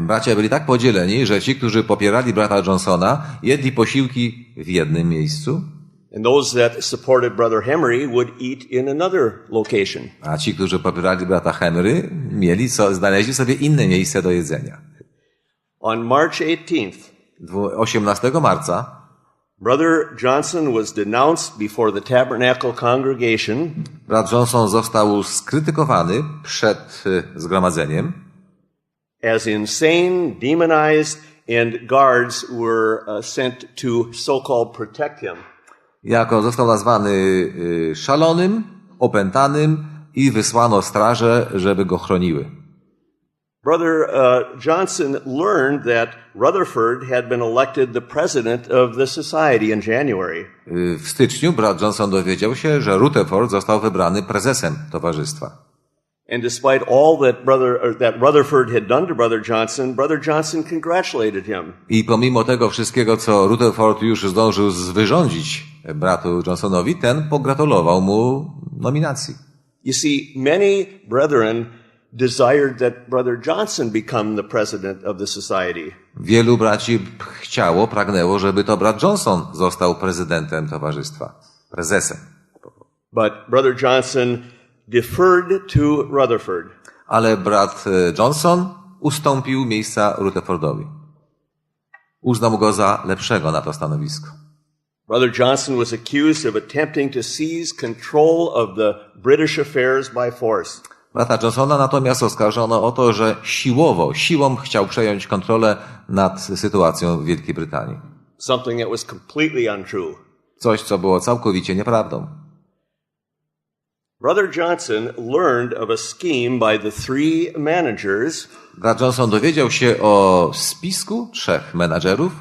Bracia byli tak podzieleni, że ci, którzy popierali brata Johnsona, jedli posiłki w jednym miejscu, And those that supported Brother Henry would eat in another location. A ci, którzy popierali brata Henry, znaleźli sobie inne miejsce do jedzenia. On March 18th, 18 marca Brother Johnson was denounced before the Tabernacle congregation. brat Johnson został skrytykowany przed zgromadzeniem As insane, demonized, and guards were sent to so-called protect him. jako został nazwany szalonym, opętanym i wysłano straże, żeby go chroniły. Brother Johnson learned that Rutherford had been elected the president of the society in January. W styczniu brat Johnson dowiedział się, że Rutherford został wybrany prezesem towarzystwa. And despite all that Rutherford had done to Brother Johnson congratulated him. I pomimo tego wszystkiego, co Rutherford już zdążył wyrządzić bratu Johnsonowi, ten pogratulował mu nominacji. You see, many brethren desired that Brother Johnson become the president of the society. Wielu braci pragnęło, żeby to brat Johnson został prezydentem towarzystwa, prezesem. But Brother Johnson deferred to Rutherford. Ale brat Johnson ustąpił miejsca Rutherfordowi. Uznał go za lepszego na to stanowisko. Brother Johnson was accused of attempting to seize control of the British affairs by force. Brata Johnsona natomiast oskarżono o to, że siłą chciał przejąć kontrolę nad sytuacją w Wielkiej Brytanii. Something that was completely untrue. Coś, co było całkowicie nieprawdą. Brother Johnson learned of a scheme by the three managers. Brat Johnson dowiedział się o spisku 3 menadżerów,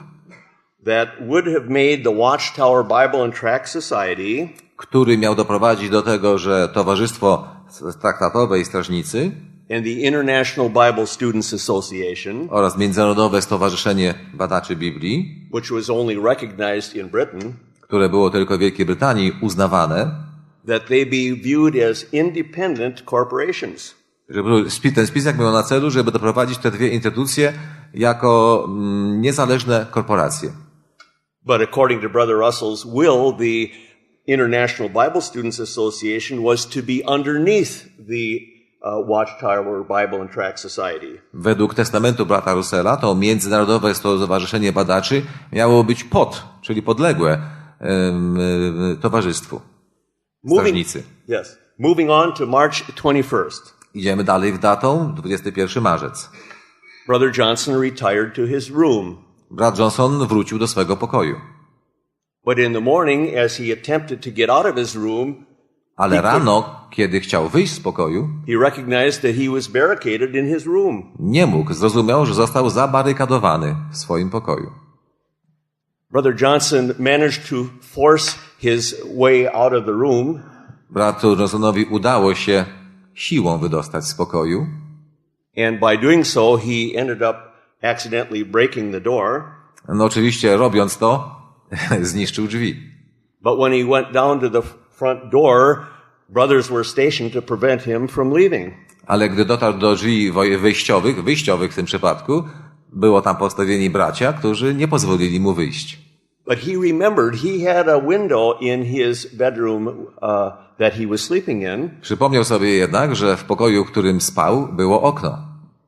that would have made the Watchtower Bible and Tract Society, który miał doprowadzić do tego, że Towarzystwo Traktatowe i Strażnicy and the International Bible Students Association, oraz Międzynarodowe Stowarzyszenie Badaczy Biblii, which was only recognized in Britain, które było tylko w Wielkiej Brytanii uznawane, that they be viewed as independent corporations. Ten spisek miał na celu, żeby doprowadzić te dwie instytucje jako niezależne korporacje. But according to Brother Russell's will, the International Bible Students Association was to be underneath the Watchtower Bible and Tract Society. Według testamentu brata Russella to Międzynarodowe Stowarzyszenie Badaczy miało być czyli podległe towarzystwu. Strażnicy. Moving on to March 21st. Idziemy dalej w datą 21 marzec. Brother Johnson retired to his room. Brat Johnson wrócił do swego pokoju. But in the morning, as he attempted to get out of his room, ale rano, kiedy chciał wyjść z pokoju, he recognized that he was barricaded in his room. Nie mógł, zrozumiał, że został zabarykadowany w swoim pokoju. Brother Johnson managed to force his way out of the room. Bratu Johnsonowi udało się siłą wydostać z pokoju. And by doing so, he ended up accidentally breaking the door. No oczywiście robiąc to, zniszczył drzwi. But when he went down to the front door, brothers were stationed to prevent him from leaving. Ale gdy dotarł do drzwi wyjściowych w tym przypadku, było tam postawieni bracia, którzy nie pozwolili mu wyjść. But he remembered he had a window in his bedroom that he was sleeping in. Przypomniał sobie jednak, że w pokoju, w którym spał, było okno.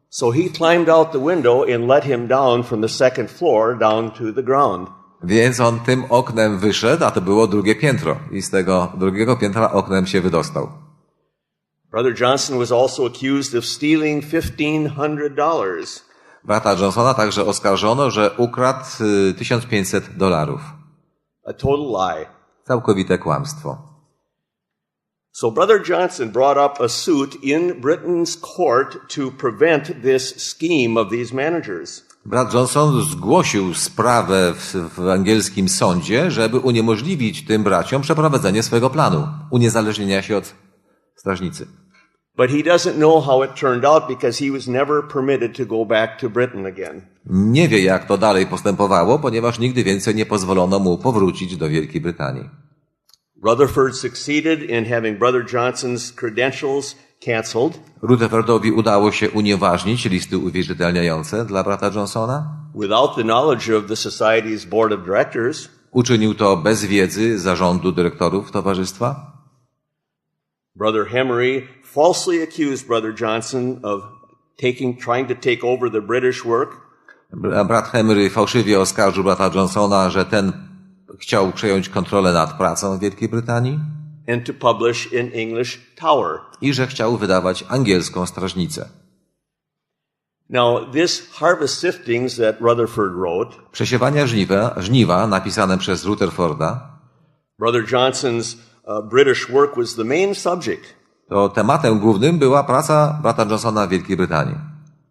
So he climbed out the window and let him down from the second floor down to the ground. Więc on tym oknem wyszedł, a to było drugie piętro. I z tego drugiego piętra oknem się wydostał. Brother Johnson was also accused of stealing $1,500. Brata Johnsona także oskarżono, że ukradł $1,500. A total lie. Całkowite kłamstwo. So Brother Johnson brought up a suit in Britain's court to prevent this scheme of these managers. Brat Johnson zgłosił sprawę w angielskim sądzie, żeby uniemożliwić tym braciom przeprowadzenie swojego planu, uniezależnienia się od strażnicy. But he doesn't know how it turned out because he was never permitted to go back to Britain again. Nie wie, jak to dalej postępowało, ponieważ nigdy więcej nie pozwolono mu powrócić do Wielkiej Brytanii. Rutherford succeeded in having Brother Johnson's credentials cancelled. Rutherfordowi udało się unieważnić listy uwierzytelniające dla brata Johnsona. Without the knowledge of the Society's board of directors. Uczynił to bez wiedzy zarządu dyrektorów towarzystwa. Brother Henry falsely accused Brother Johnson of trying to take over the British work. Brat Henry fałszywie oskarżył brata Johnsona, że ten chciał przejąć kontrolę nad pracą w Wielkiej Brytanii And to publish in English Tower. i że chciał wydawać angielską strażnicę. Now, this harvest siftings that Rutherford wrote, Przesiewania żniwa napisane przez Rutherforda, Brother Johnson's British work was the main subject. to tematem głównym była praca brata Johnsona w Wielkiej Brytanii.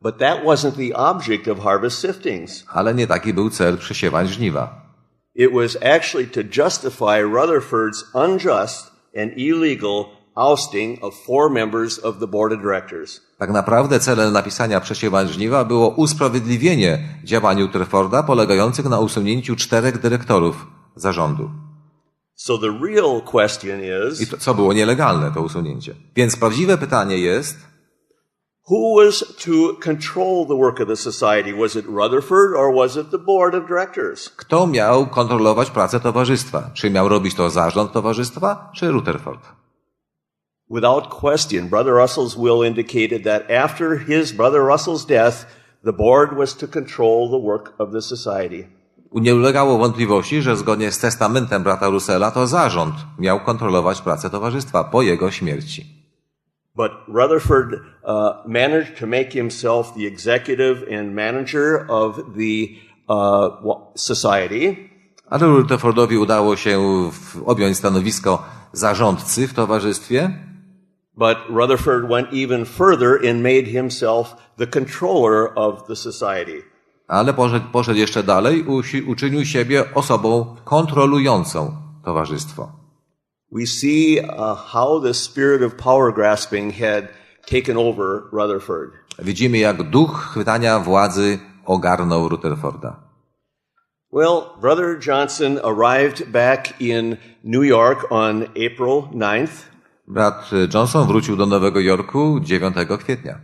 But that wasn't the object of harvest siftings. Ale nie taki był cel przesiewań żniwa. It was actually to justify Rutherford's unjust and illegal ousting of 4 members of the board of directors. Tak naprawdę celem napisania przesiewań żniwa było usprawiedliwienie działań Rutherforda polegających na usunięciu 4 dyrektorów zarządu. So the real question I is, to, co było nielegalne, to usunięcie. Więc prawdziwe pytanie jest, who was to control the work of the society? Was it Rutherford or was it the board of directors? kto miał kontrolować pracę towarzystwa? Czy miał robić to zarząd towarzystwa, czy Rutherford? Without question, Brother Russell's will indicated that after his brother Russell's death, the board was to control the work of the society. Nie ulegało wątpliwości, że zgodnie z testamentem brata Russella to zarząd miał kontrolować pracę towarzystwa po jego śmierci. But Rutherford managed to make himself the executive and manager of the society. Ale Rutherfordowi udało się objąć stanowisko zarządcy w towarzystwie. But Rutherford went even further and made himself the controller of the society. Ale poszedł jeszcze dalej, uczynił siebie osobą kontrolującą towarzystwo. We see how the spirit of power grasping had taken over Rutherford. Widzimy, jak duch chwytania władzy ogarnął Rutherforda. Well, Brother Johnson arrived back in New York on April 9th. Brat Johnson wrócił do Nowego Jorku 9 kwietnia.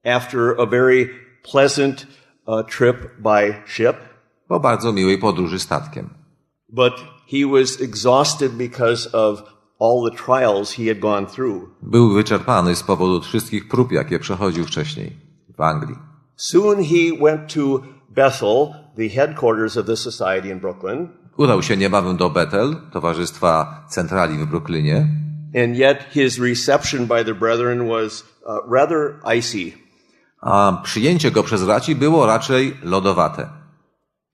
After a very pleasant trip by ship. Po bardzo miłej podróży statkiem. But he was exhausted because of all the trials he had gone through. Był wyczerpany z powodu wszystkich prób, jakie przechodził wcześniej w Anglii. Soon he went to Bethel, the headquarters of the society in Brooklyn. Udał się niebawem do Bethel, towarzystwa centrali w Brooklynie. And yet his reception by the brethren was rather icy. A przyjęcie go przez braci było raczej lodowate.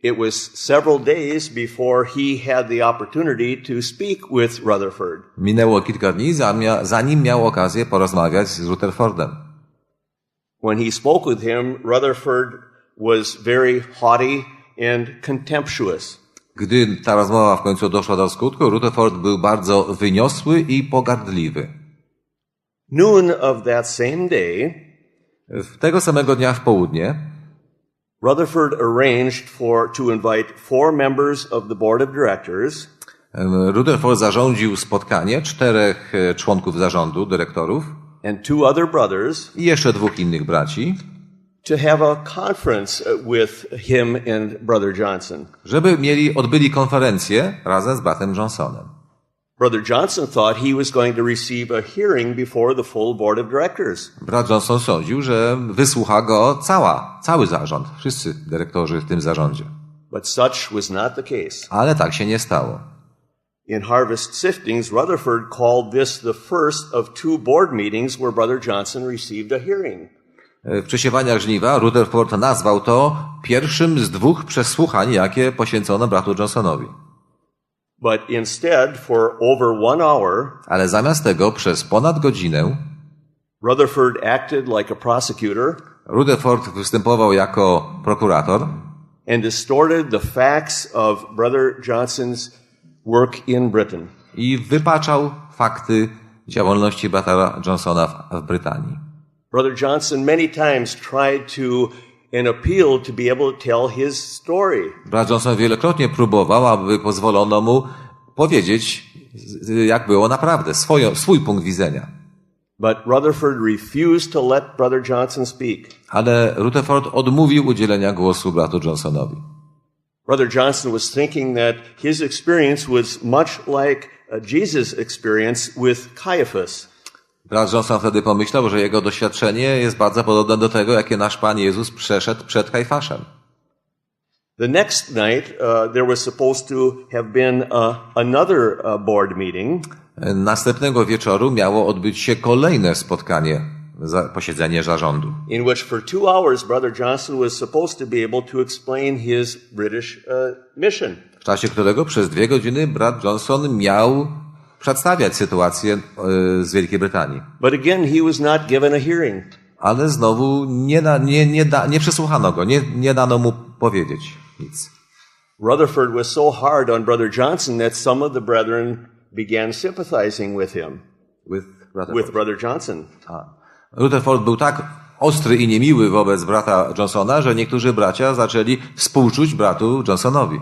It was several days before he had the opportunity to speak with Rutherford. Minęło kilka dni, zanim miał okazję porozmawiać z Rutherfordem. When he spoke with him, Rutherford was very haughty and contemptuous. Gdy ta rozmowa w końcu doszła do skutku, Rutherford był bardzo wyniosły i pogardliwy. Noon of that same day, Tego samego dnia w południe Rutherford arranged to invite 4 members of the board of directors. Rutherford zarządził spotkanie 4 członków zarządu, dyrektorów And 2 other brothers i jeszcze 2 innych braci, to have a conference with him and Brother Johnson. żeby odbyli konferencję razem z bratem Johnsonem. Brother Johnson thought he was going to receive a hearing before the full board of directors. Brat Johnson sądził, że wysłucha go cały zarząd, wszyscy dyrektorzy w tym zarządzie. But such was not the case. Ale tak się nie stało. In Harvest Siftings, Rutherford called this the first of 2 board meetings where Brother Johnson received a hearing. W przesiewaniach żniwa Rutherford nazwał to pierwszym z 2 przesłuchań, jakie poświęcono bratu Johnsonowi. But instead, for over 1 hour, Ale zamiast tego przez ponad godzinę Rutherford acted like a prosecutor Rutherford występował jako prokurator and distorted the facts of Brother Johnson's work in Britain. i wypaczał fakty działalności brata Johnsona w Brytanii. Brother Johnson many times tried to and appealed to be able to tell his story. Brat Johnson wielokrotnie próbował, aby pozwolono mu powiedzieć, jak było naprawdę, swój punkt widzenia. But Rutherford refused to let Brother Johnson speak. Ale Rutherford odmówił udzielenia głosu bratu Johnsonowi. Brother Johnson was thinking that his experience was much like Jesus' experience with Caiaphas. Brat Johnson wtedy pomyślał, że jego doświadczenie jest bardzo podobne do tego, jakie nasz Pan Jezus przeszedł przed Kajfaszem. The next night, there was supposed to have been another board meeting. Następnego wieczoru miało odbyć się kolejne spotkanie, posiedzenie zarządu. In which for 2 hours, Brother Johnson was supposed to be able to explain his British mission. W czasie którego przez 2 godziny brat Johnson miał przedstawiać sytuację z Wielkiej Brytanii. But again, he was not given a hearing. Ale znowu nie przesłuchano go, nie dano mu powiedzieć nic. Rutherford was so hard on Brother Johnson that some of the brethren began sympathizing with him. With Brother Johnson. Rutherford był tak ostry i niemiły wobec brata Johnsona, że niektórzy bracia zaczęli współczuć bratu Johnsonowi.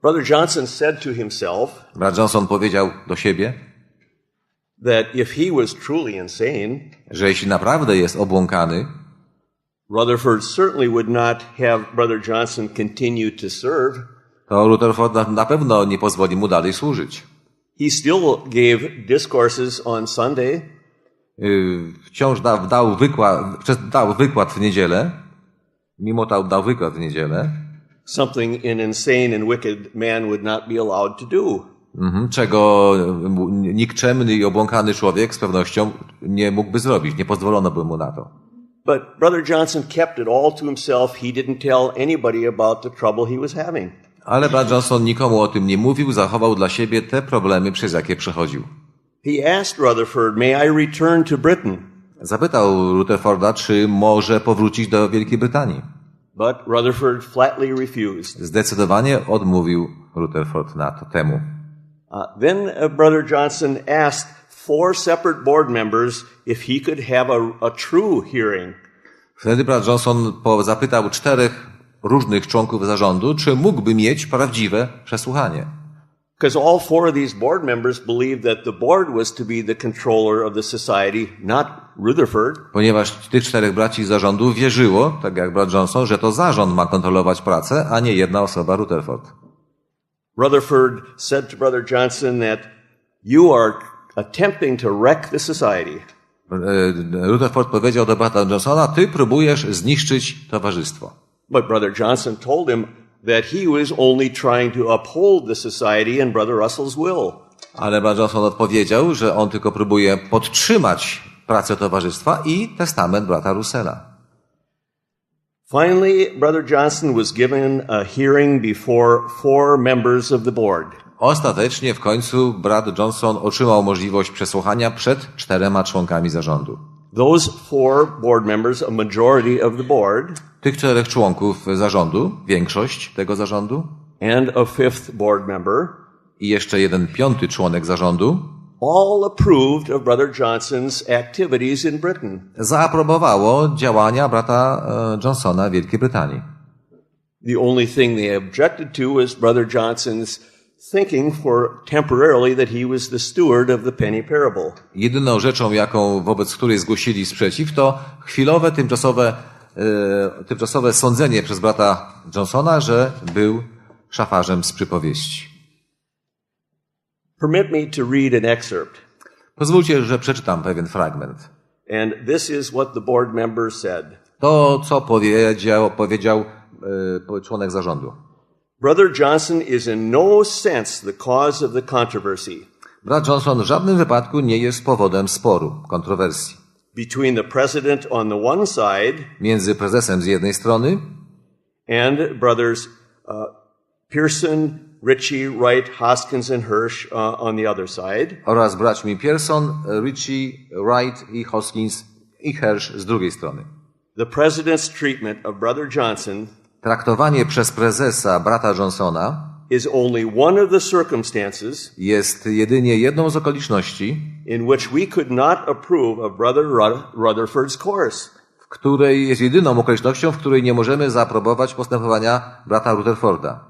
Brother Johnson said to himself, brat Johnson powiedział do siebie, that if he was truly insane, że jeśli naprawdę jest obłąkany, Rutherford certainly would not have Brother Johnson continue to serve. To Rutherford na pewno nie pozwoli mu dalej służyć. He still gave discourses on Sunday. Wciąż dał wykład w niedzielę. Mimo to dał wykład w niedzielę. Something an insane and wicked man would not be allowed to do. Czego nikczemny i obłąkany człowiek z pewnością nie mógłby zrobić. Nie pozwolono by mu na to. But Brother Johnson kept it all to himself. He didn't tell anybody about the trouble he was having. Ale brat Johnson nikomu o tym nie mówił, zachował dla siebie te problemy, przez jakie przechodził. He asked Rutherford, "May I return to Britain?" Zapytał Rutherforda, czy może powrócić do Wielkiej Brytanii. But Rutherford flatly refused. Zdecydowanie odmówił Rutherford na to temu. Then Brother Johnson asked 4 separate board members if he could have a true hearing. Wtedy brat Johnson zapytał 4 różnych członków zarządu, czy mógłby mieć prawdziwe przesłuchanie. Because all 4 of these board members believed that the board was to be the controller of the society, not Rutherford. Ponieważ tych 4 braci z zarządu wierzyło, tak jak brat Johnson, że to zarząd ma kontrolować pracę, a nie jedna osoba, Rutherford. Rutherford said to Brother Johnson that you are attempting to wreck the society. Rutherford powiedział do brata Johnsona, ty próbujesz zniszczyć towarzystwo. But Brother Johnson told him that he was only trying to uphold the society and Brother Russell's will. Ale brat Johnson odpowiedział, że on tylko próbuje podtrzymać pracę towarzystwa i testament brata Russella. Finally, Brother Johnson was given a hearing before 4 members of the board. Ostatecznie w końcu brat Johnson otrzymał możliwość przesłuchania przed 4 członkami zarządu. Those 4 board members, a majority of the board, tych 4 członków zarządu, większość tego zarządu, and a 5th board member, i jeszcze 1/5 członek zarządu, all approved of Brother Johnson's activities in Britain. Zaaprobowało działania brata Johnsona w Wielkiej Brytanii. The only thing they objected to was Brother Johnson's thinking temporarily that he was the steward of the penny parable. Jedyną rzeczą, wobec której zgłosili sprzeciw, to chwilowe, tymczasowe sądzenie przez brata Johnsona, że był szafarzem z przypowieści. Permit me to read an excerpt. Pozwólcie, że przeczytam pewien fragment. And this is what the board member said. To, co powiedział członek zarządu. Brother Johnson is in no sense the cause of the controversy. Brat Johnson w żadnym wypadku nie jest powodem sporu, kontrowersji. Between the president on the one side, między prezesem z jednej strony, and brothers Pearson, Ritchie, Wright, Hoskins and Hirsch on the other side. Oraz braćmi Pearson, Ritchie, Wright i Hoskins i Hirsch z drugiej strony. The president's treatment of Brother Johnson, traktowanie przez prezesa brata Johnsona, is only one of the circumstances jest jedynie jedną z okoliczności, in which we could not approve of Brother Rutherford's course. w której jest jedyną okolicznością, w której nie możemy zaaprobować postępowania brata Rutherforda.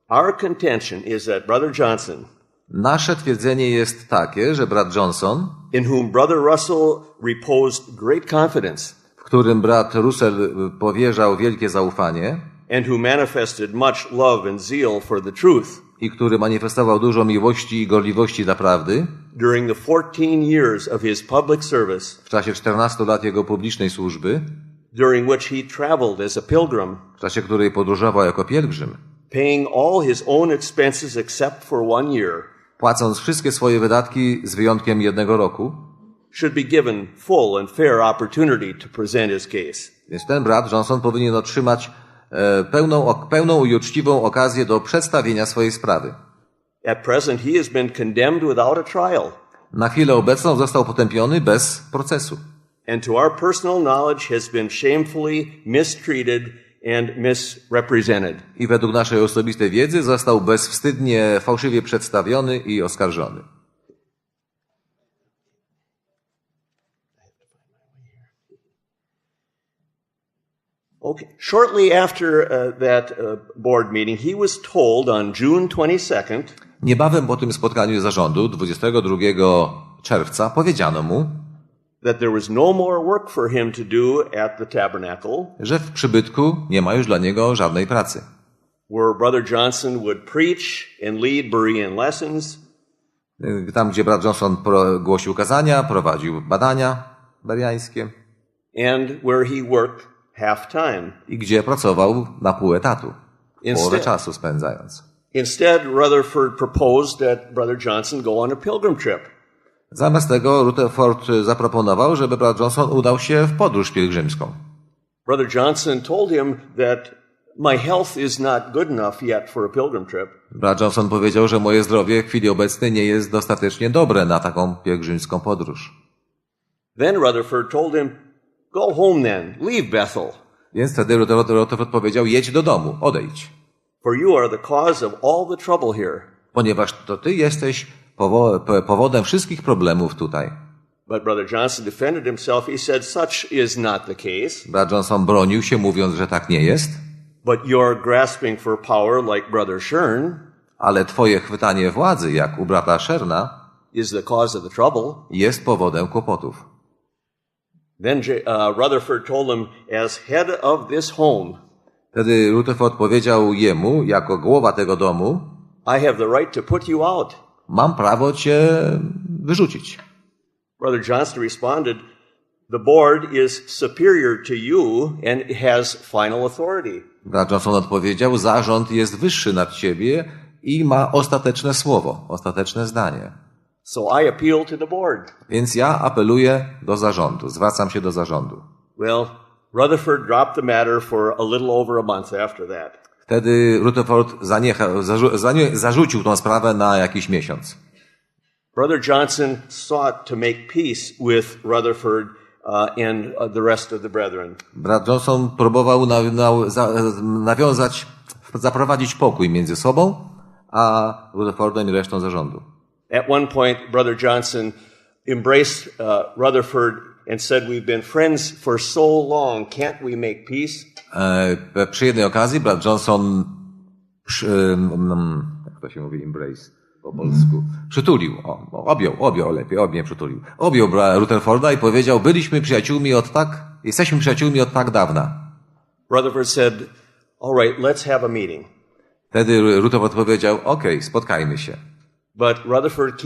Our contention is that Brother Johnson, nasze twierdzenie jest takie, że brat Johnson, in whom Brother Russell reposed great confidence, w którym brat Russell powierzał wielkie zaufanie, and who manifested much love and zeal for the truth i który manifestował dużo miłości i gorliwości dla prawdy during the 14 years of his public service, w czasie 14 lat jego publicznej służby, during which he traveled as a pilgrim, w czasie której podróżował jako pielgrzym, paying all his own expenses except for 1 year, płacąc wszystkie swoje wydatki z wyjątkiem 1 roku, should be given full and fair opportunity to present his case. więc ten brat Johnson powinien otrzymać pełną i uczciwą okazję do przedstawienia swojej sprawy. At present, he has been condemned without a trial. Na chwilę obecną został potępiony bez procesu. And to our personal knowledge has been shamefully mistreated and misrepresented. I według naszej osobistej wiedzy został bezwstydnie, fałszywie przedstawiony i oskarżony. Okay. Shortly after that board meeting, he was told on June 22nd Niebawem po tym spotkaniu zarządu, 22 czerwca, powiedziano mu, that there was no more work for him to do at the tabernacle, że w przybytku nie ma już dla niego żadnej pracy. where Brother Johnson would preach and lead Berean lessons, Tam, gdzie brat Johnson głosił kazania, prowadził badania bereańskie and where he worked half-time. i gdzie pracował na pół etatu, połowę Instead- czasu spędzając. Instead, Rutherford proposed that Brother Johnson go on a pilgrim trip. Zamiast tego Rutherford zaproponował, żeby brat Johnson udał się w podróż pielgrzymską. Brother Johnson told him that my health is not good enough yet for a pilgrim trip. Brat Johnson powiedział, że moje zdrowie w chwili obecnej nie jest dostatecznie dobre na taką pielgrzymską podróż. Then Rutherford told him, go home then, leave Bethel, Więc wtedy Rutherford powiedział, jedź do domu, odejdź. for you are the cause of all the trouble here. Ponieważ to ty jesteś powodem wszystkich problemów tutaj. But Brother Johnson defended himself. He said, such is not the case, Brat Johnson bronił się, mówiąc, że tak nie jest, but you're grasping for power like Brother Shern ale twoje chwytanie władzy, jak u brata Sherna, is the cause of the trouble. jest powodem kłopotów. Then Rutherford told him, as head of this home, Wtedy Rutherford powiedział jemu, jako głowa tego domu, I have the right to put you out. mam prawo cię wyrzucić. Brother Johnson responded, the board is superior to you and has final authority. Brat Johnson odpowiedział, zarząd jest wyższy nad ciebie i ma ostateczne słowo, ostateczne zdanie. So I appeal to the board. Więc ja apeluję do zarządu, zwracam się do zarządu. Well, Rutherford dropped the matter for a little over a month after that. Wtedy Rutherford zarzucił tą sprawę na jakiś miesiąc. Brother Johnson sought to make peace with Rutherford and the rest of the brethren. Brat Johnson próbował zaprowadzić pokój między sobą a Rutherfordem i resztą zarządu. At one point, Brother Johnson embraced Rutherford and said, we've been friends for so long, can't we make peace? Przy jednej okazji brat Johnson jak to się mówi, embrace po polsku, przytulił, objął Rutherforda i powiedział, jesteśmy przyjaciółmi od tak dawna. Rutherford said, all right, let's have a meeting. Wtedy Rutherford powiedział, okej, spotkajmy się. But Rutherford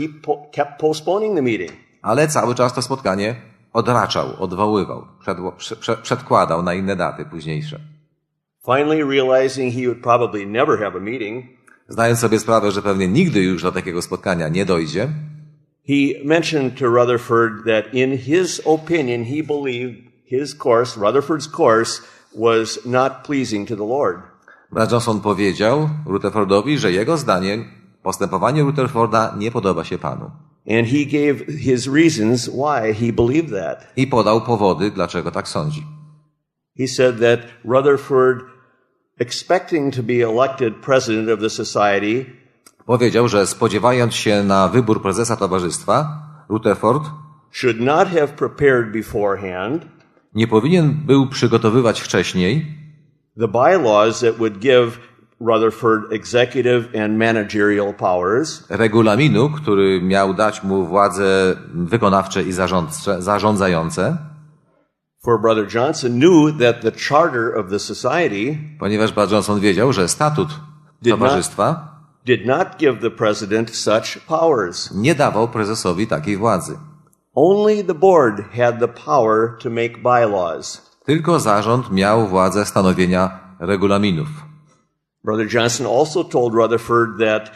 kept postponing the meeting. Ale cały czas to spotkanie odraczał, odwoływał, przedkładał na inne daty późniejsze. Finally realizing he would probably never have a meeting, Znając sobie sprawę, że pewnie nigdy już do takiego spotkania nie dojdzie, he mentioned to Rutherford that in his opinion, he believed Rutherford's course was not pleasing to the Lord. brat Johnson powiedział Rutherfordowi, że jego zdaniem postępowanie Rutherforda nie podoba się Panu. And he gave his reasons why he believed that. I podał powody, dlaczego tak sądzi. He said that Rutherford, expecting to be elected president of the society, Powiedział, że spodziewając się na wybór prezesa towarzystwa, Rutherford should not have prepared beforehand nie powinien był przygotowywać wcześniej the bylaws that would give Rutherford executive and managerial powers, regulaminu, który miał dać mu władze wykonawcze i zarządzające, For Brother Johnson knew that the charter of the society Ponieważ Br.Johnson wiedział, że statut towarzystwa did not give the president such powers. nie dawał prezesowi takiej władzy. Only the board had the power to make bylaws. Tylko zarząd miał władzę stanowienia regulaminów. Brother Johnson also told Rutherford that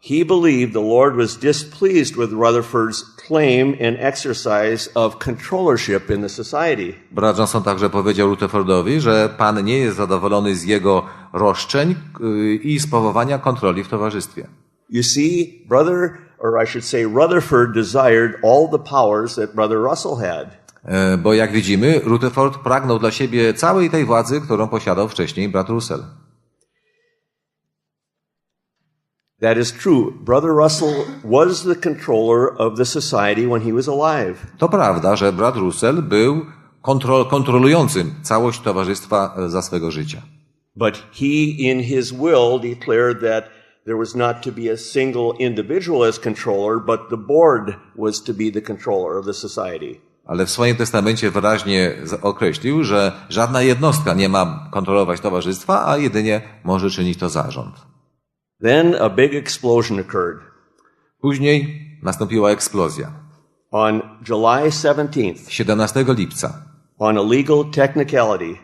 he believed the Lord was displeased with Rutherford's claim and exercise of controllership in the society. Br.Johnson także powiedział Rutherfordowi, że Pan nie jest zadowolony z jego roszczeń i sprawowania kontroli w towarzystwie. You see, Rutherford desired all the powers that Brother Russell had. Bo jak widzimy, Rutherford pragnął dla siebie całej tej władzy, którą posiadał wcześniej brat Russell. That is true. Brother Russell was the controller of the society when he was alive. To prawda, że brat Russell był kontrolującym całość towarzystwa za swego życia. But he in his will declared that there was not to be a single individual as controller, but the board was to be the controller of the society. Ale w swoim testamencie wyraźnie określił, że żadna jednostka nie ma kontrolować towarzystwa, a jedynie może czynić to zarząd. Then a big explosion occurred. Później nastąpiła eksplozja. On July 17 lipca. On a legal technicality.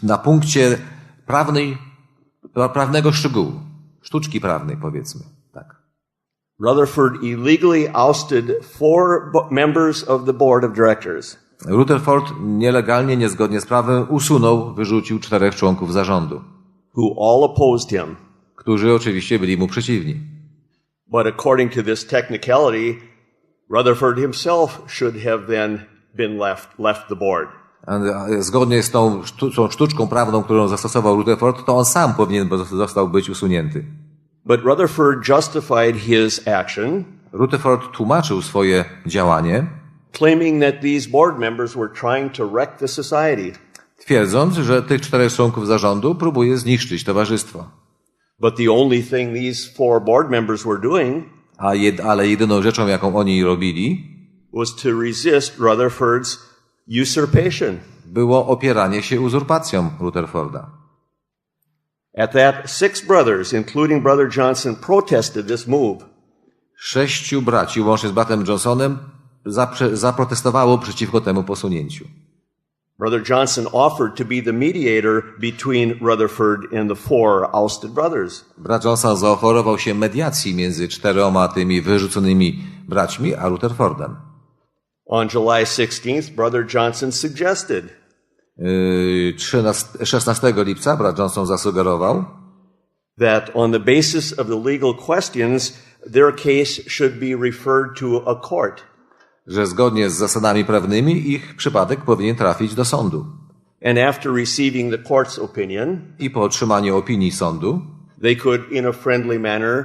Na punkcie prawnego szczegółu. Sztuczki prawnej, powiedzmy. Tak. Rutherford illegally ousted 4 members of the board of directors. Rutherford nielegalnie, niezgodnie z prawem wyrzucił 4 członków zarządu. Who all opposed him. Którzy oczywiście byli mu przeciwni. But according to this technicality, Rutherford himself should have then been left the board. Zgodnie z tą sztuczką prawną, którą zastosował Rutherford, to on sam powinien został być usunięty. But Rutherford justified his action. Rutherford tłumaczył swoje działanie, claiming that these board members were trying to wreck the society. Twierdząc, że tych 4 członków zarządu próbuje zniszczyć towarzystwo. But the only thing these 4 board members were doing ale jedyną rzeczą, jaką oni robili, was to resist Rutherford's usurpation. Było opieranie się uzurpacjom Rutherforda. At that, 6 brothers, including Brother Johnson, protested this move. 6 braci, łącznie z bratem Johnsonem, zaprotestowało przeciwko temu posunięciu. Brother Johnson offered to be the mediator between Rutherford and the 4 ousted brothers. Brat Johnson zaoferował się mediacji między 4 tymi wyrzuconymi braćmi a Rutherfordem. On July 16th, Brother Johnson suggested 16 lipca brat Johnson zasugerował, that on the basis of the legal questions, their case should be referred to a court. Że zgodnie z zasadami prawnymi ich przypadek powinien trafić do sądu. And after receiving the court's opinion, i po otrzymaniu opinii sądu, they could in a friendly manner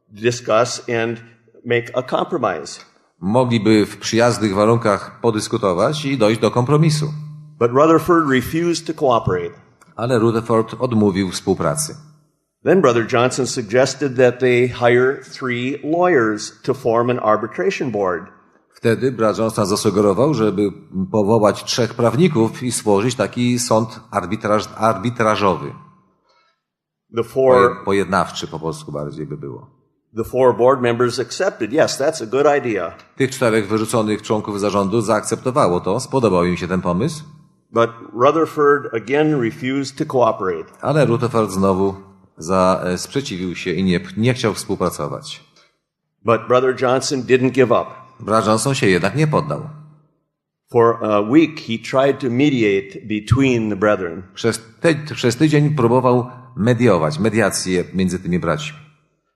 discuss and make a compromise. Mogliby w przyjaznych warunkach podyskutować i dojść do kompromisu. But Rutherford refused to cooperate. Ale Rutherford odmówił współpracy. Then Brother Johnson suggested that they hire 3 lawyers to form an arbitration board. Wtedy brat Johnson zasugerował, żeby powołać 3 prawników i stworzyć taki sąd arbitrażowy. Pojednawczy po polsku bardziej by było. The 4 board members accepted. Yes, that's a good idea. Tych 4 wyrzuconych członków zarządu zaakceptowało to, spodobał im się ten pomysł. But Rutherford again refused to cooperate. Ale Rutherford znowu sprzeciwił się i nie chciał współpracować. But Brother Johnson didn't give up. Brat Johnson się jednak nie poddał. For a week he tried to mediate between the brethren. Przez tydzień próbował mediację między tymi braćmi.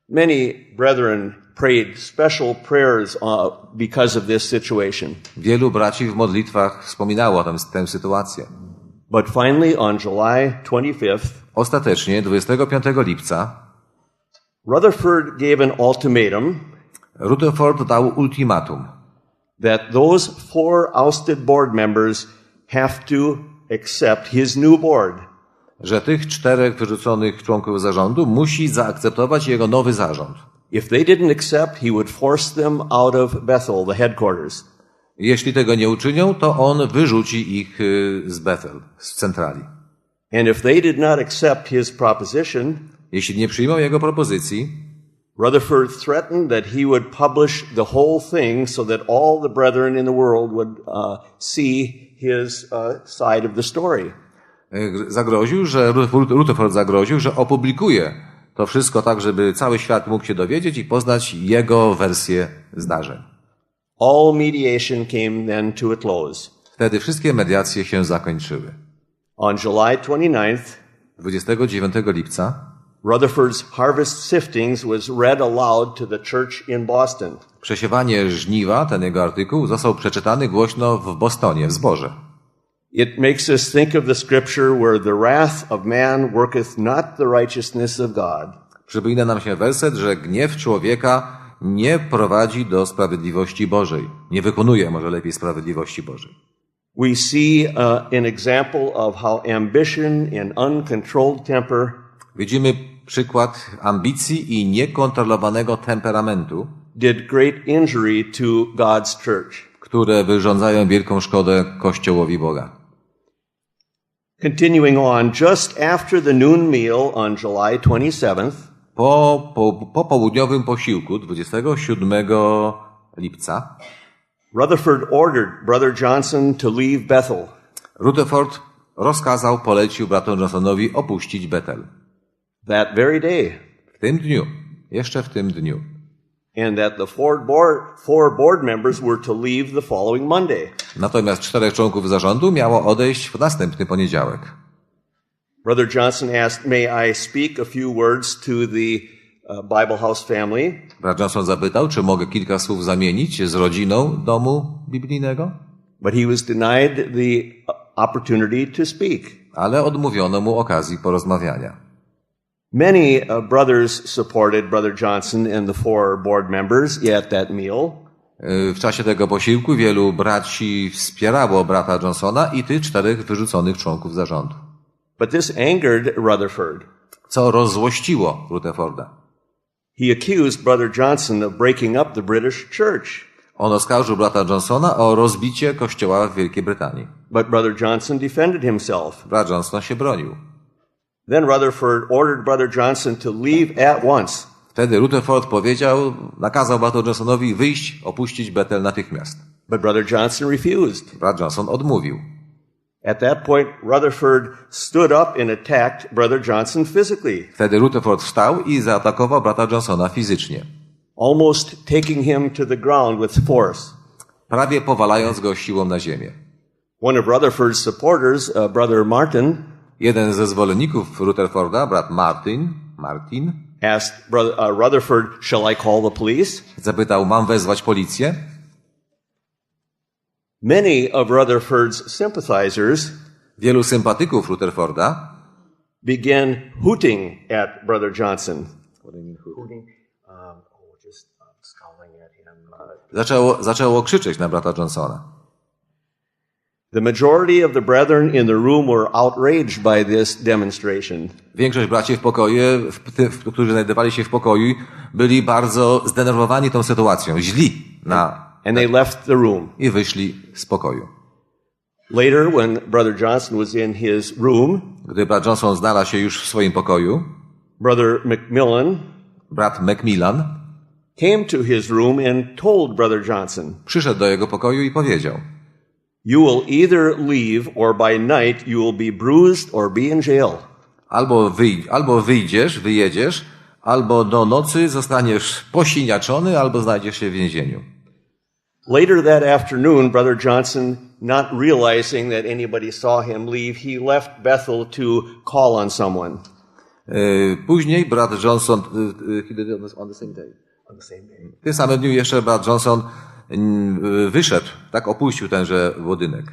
Many brethren prayed special prayers because of this situation. Wielu braci w modlitwach wspominało tę sytuację. But finally on July 25th, ostatecznie 25 lipca, Rutherford gave an ultimatum. Rutherford dał ultimatum. That those 4 ousted board members have to accept his new board. Że tych 4 wyrzuconych członków zarządu musi zaakceptować jego nowy zarząd. If they didn't accept, he would force them out of Bethel, the headquarters. Jeśli tego nie uczynią, to on wyrzuci ich z Bethel, z centrali. And if they did not accept his proposition, Jeśli nie przyjmą jego propozycji, Rutherford threatened that he would publish the whole thing so that all the brethren in the world would see his side of the story. Rutherford zagroził, że opublikuje to wszystko tak, żeby cały świat mógł się dowiedzieć i poznać jego wersję zdarzeń. All mediation came then to a close. Wtedy wszystkie mediacje się zakończyły. On July 29 lipca Rutherford's harvest siftings was read aloud to the church in Boston. Przesiewanie żniwa, ten jego artykuł, został przeczytany głośno w Bostonie, w zborze. It makes us think of the scripture where the wrath of man worketh not the righteousness of God. Przypomina nam się werset, że gniew człowieka nie prowadzi do sprawiedliwości Bożej. Nie wykonuje może lepiej sprawiedliwości Bożej. We see an example of how ambition and uncontrolled temper Widzimy przykład ambicji i niekontrolowanego temperamentu, did great injury to God's church. które wyrządzają wielką szkodę Kościołowi Boga. Continuing on, just after the noon meal on July 27th, Po południowym posiłku 27 lipca Rutherford ordered Brother Johnson to leave Bethel. Rutherford polecił bratu Johnsonowi opuścić Bethel. That very day. W tym dniu, jeszcze w tym dniu. And that the four board members were to leave the following Monday. Natomiast 4 członków zarządu miało odejść w następny poniedziałek. Brother Johnson asked, may I speak a few words to the Bible House family? Brat Johnson zapytał, czy mogę kilka słów zamienić z rodziną domu biblijnego? But he was denied the opportunity to speak. Ale odmówiono mu okazji porozmawiania. Many brothers supported Brother Johnson and the 4 board members at that meal. W czasie tego posiłku wielu braci wspierało brata Johnsona i tych 4 wyrzuconych członków zarządu. But this angered Rutherford. Co rozzłościło Rutherforda. He accused Brother Johnson of breaking up the British church. On oskarżył brata Johnsona o rozbicie kościoła w Wielkiej Brytanii. But Brother Johnson defended himself. Brat Johnson się bronił. Then Rutherford ordered Brother Johnson to leave at once. Wtedy Rutherford nakazał bratu Johnsonowi wyjść, opuścić Bethel natychmiast. But Brother Johnson refused. Brat Johnson odmówił. At that point, Rutherford stood up and attacked Brother Johnson physically. Wtedy Rutherford wstał i zaatakował brata Johnsona fizycznie. Almost taking him to the ground with force. Prawie powalając go siłą na ziemię. One of Rutherford's supporters, Brother Martin, jeden ze zwolenników Rutherforda, brat Martin, asked Rutherford, shall I call the police? Zapytał, mam wezwać policję? Many of Rutherford's sympathizers wielu sympatyków Rutherforda began hooting at Brother Johnson. What do you mean hooting? Just scowling at him. Zaczęło krzyczeć na brata Johnsona. The majority of the brethren in the room were outraged by this demonstration. Większość braci którzy znajdowali się w pokoju, byli bardzo zdenerwowani tą sytuacją, źli and they left the room. I wyszli z pokoju. Later, when Brother Johnson was in his room, gdy brat Johnson znalazł się już w swoim pokoju, brat Macmillan came to his room and told Brother Johnson, przyszedł do jego pokoju i powiedział, you will either leave or by night you will be bruised or be in jail. Albo wyjedziesz, albo do nocy zostaniesz posiniaczony, albo znajdziesz się w więzieniu. Later that afternoon, Brother Johnson, not realizing that anybody saw him leave, he left Bethel to call on someone. Później brat Johnson, he did it on the same day. W tym samym dniu jeszcze brat Johnson wyszedł, opuścił tenże budynek.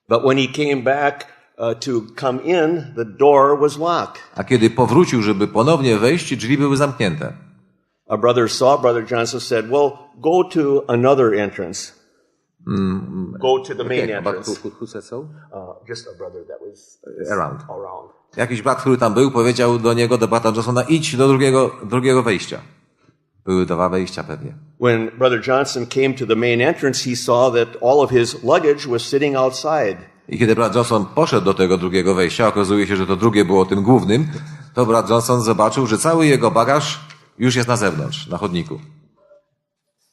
But when he came back to come in, the door was locked. A kiedy powrócił, żeby ponownie wejść, drzwi były zamknięte. A brother saw Brother Johnson said, well, go to another entrance. Go to the main entrance. Who said so? Just a brother that was around. Around. Jakiś brat, który tam był, powiedział do brata Johnsona, idź do drugiego wejścia. Były dwa wejścia pewnie. When Brother Johnson came to the main entrance, he saw that all of his luggage was sitting outside. I kiedy brat Johnson poszedł do tego drugiego wejścia, okazuje się, że to drugie było tym głównym, to brat Johnson zobaczył, że cały jego bagaż już jest na zewnątrz, na chodniku.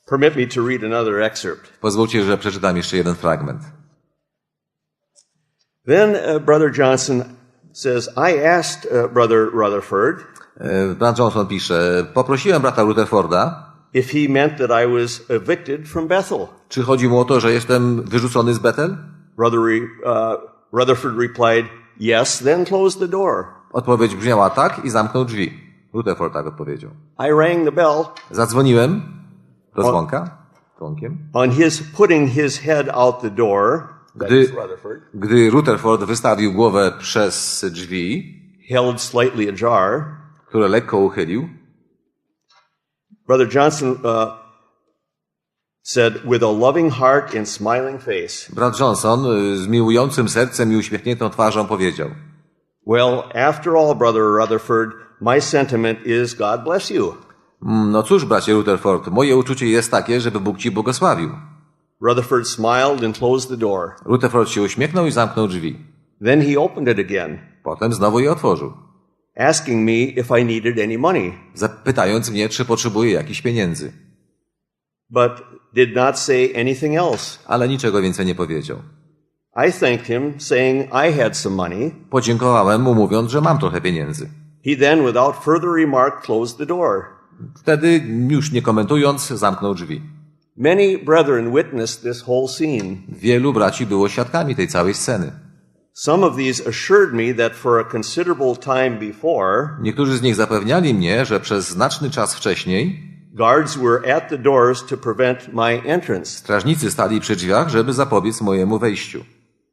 Permit me to read another excerpt. Pozwólcie, że przeczytam jeszcze jeden fragment. Then Brother Johnson says, I asked Brother Rutherford Brat Johnson pisze, poprosiłem brata Rutherforda, if he meant that I was evicted from Bethel. czy chodzi mu o to, że jestem wyrzucony z Betel? Rutherford replied, yes, then close the door. Odpowiedź brzmiała tak i zamknął drzwi. Rutherford tak odpowiedział. I rang the bell. Zadzwoniłem do dzwonkiem. On his putting his head out the door, Gdy Rutherford wystawił głowę przez drzwi, held slightly ajar, które lekko uchylił, Brother Johnson said, with a loving heart and smiling face, brat Johnson z miłującym sercem i uśmiechniętą twarzą powiedział, well, after all, Brother Rutherford, my sentiment is God bless you. No cóż, bracie Rutherford, moje uczucie jest takie, żeby Bóg ci błogosławił. Rutherford smiled and closed the door. Rutherford się uśmiechnął i zamknął drzwi. Then he opened it again, Potem znowu je otworzył, asking me if I needed any money, zapytając mnie, czy potrzebuję jakichś pieniędzy. but did not say anything else. Ale niczego więcej nie powiedział. I thanked him, saying I had some money. Podziękowałem mu, mówiąc, że mam trochę pieniędzy. He then, without further remark, closed the door. Wtedy, już nie komentując, zamknął drzwi. Many brethren witnessed this whole scene. Wielu braci było świadkami tej całej sceny. Some of these assured me that for a considerable time before, Niektórzy z nich zapewniali mnie, że przez znaczny czas wcześniej guards were at the doors to prevent my entrance. strażnicy stali przy drzwiach, żeby zapobiec mojemu wejściu.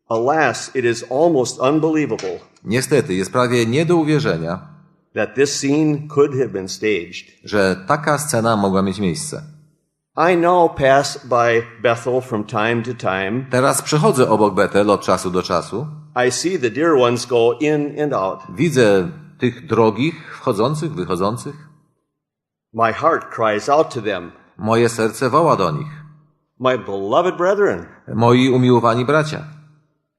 Alas, it is almost unbelievable Niestety, jest prawie nie do uwierzenia, that this scene could have been staged. że taka scena mogła mieć miejsce. I now pass by Bethel from time to time. Teraz przechodzę obok Betel od czasu do czasu. I see the dear ones go in and out. Widzę tych drogich, wchodzących, wychodzących. My heart cries out to them. Moje serce woła do nich. My beloved brethren, Moi umiłowani bracia,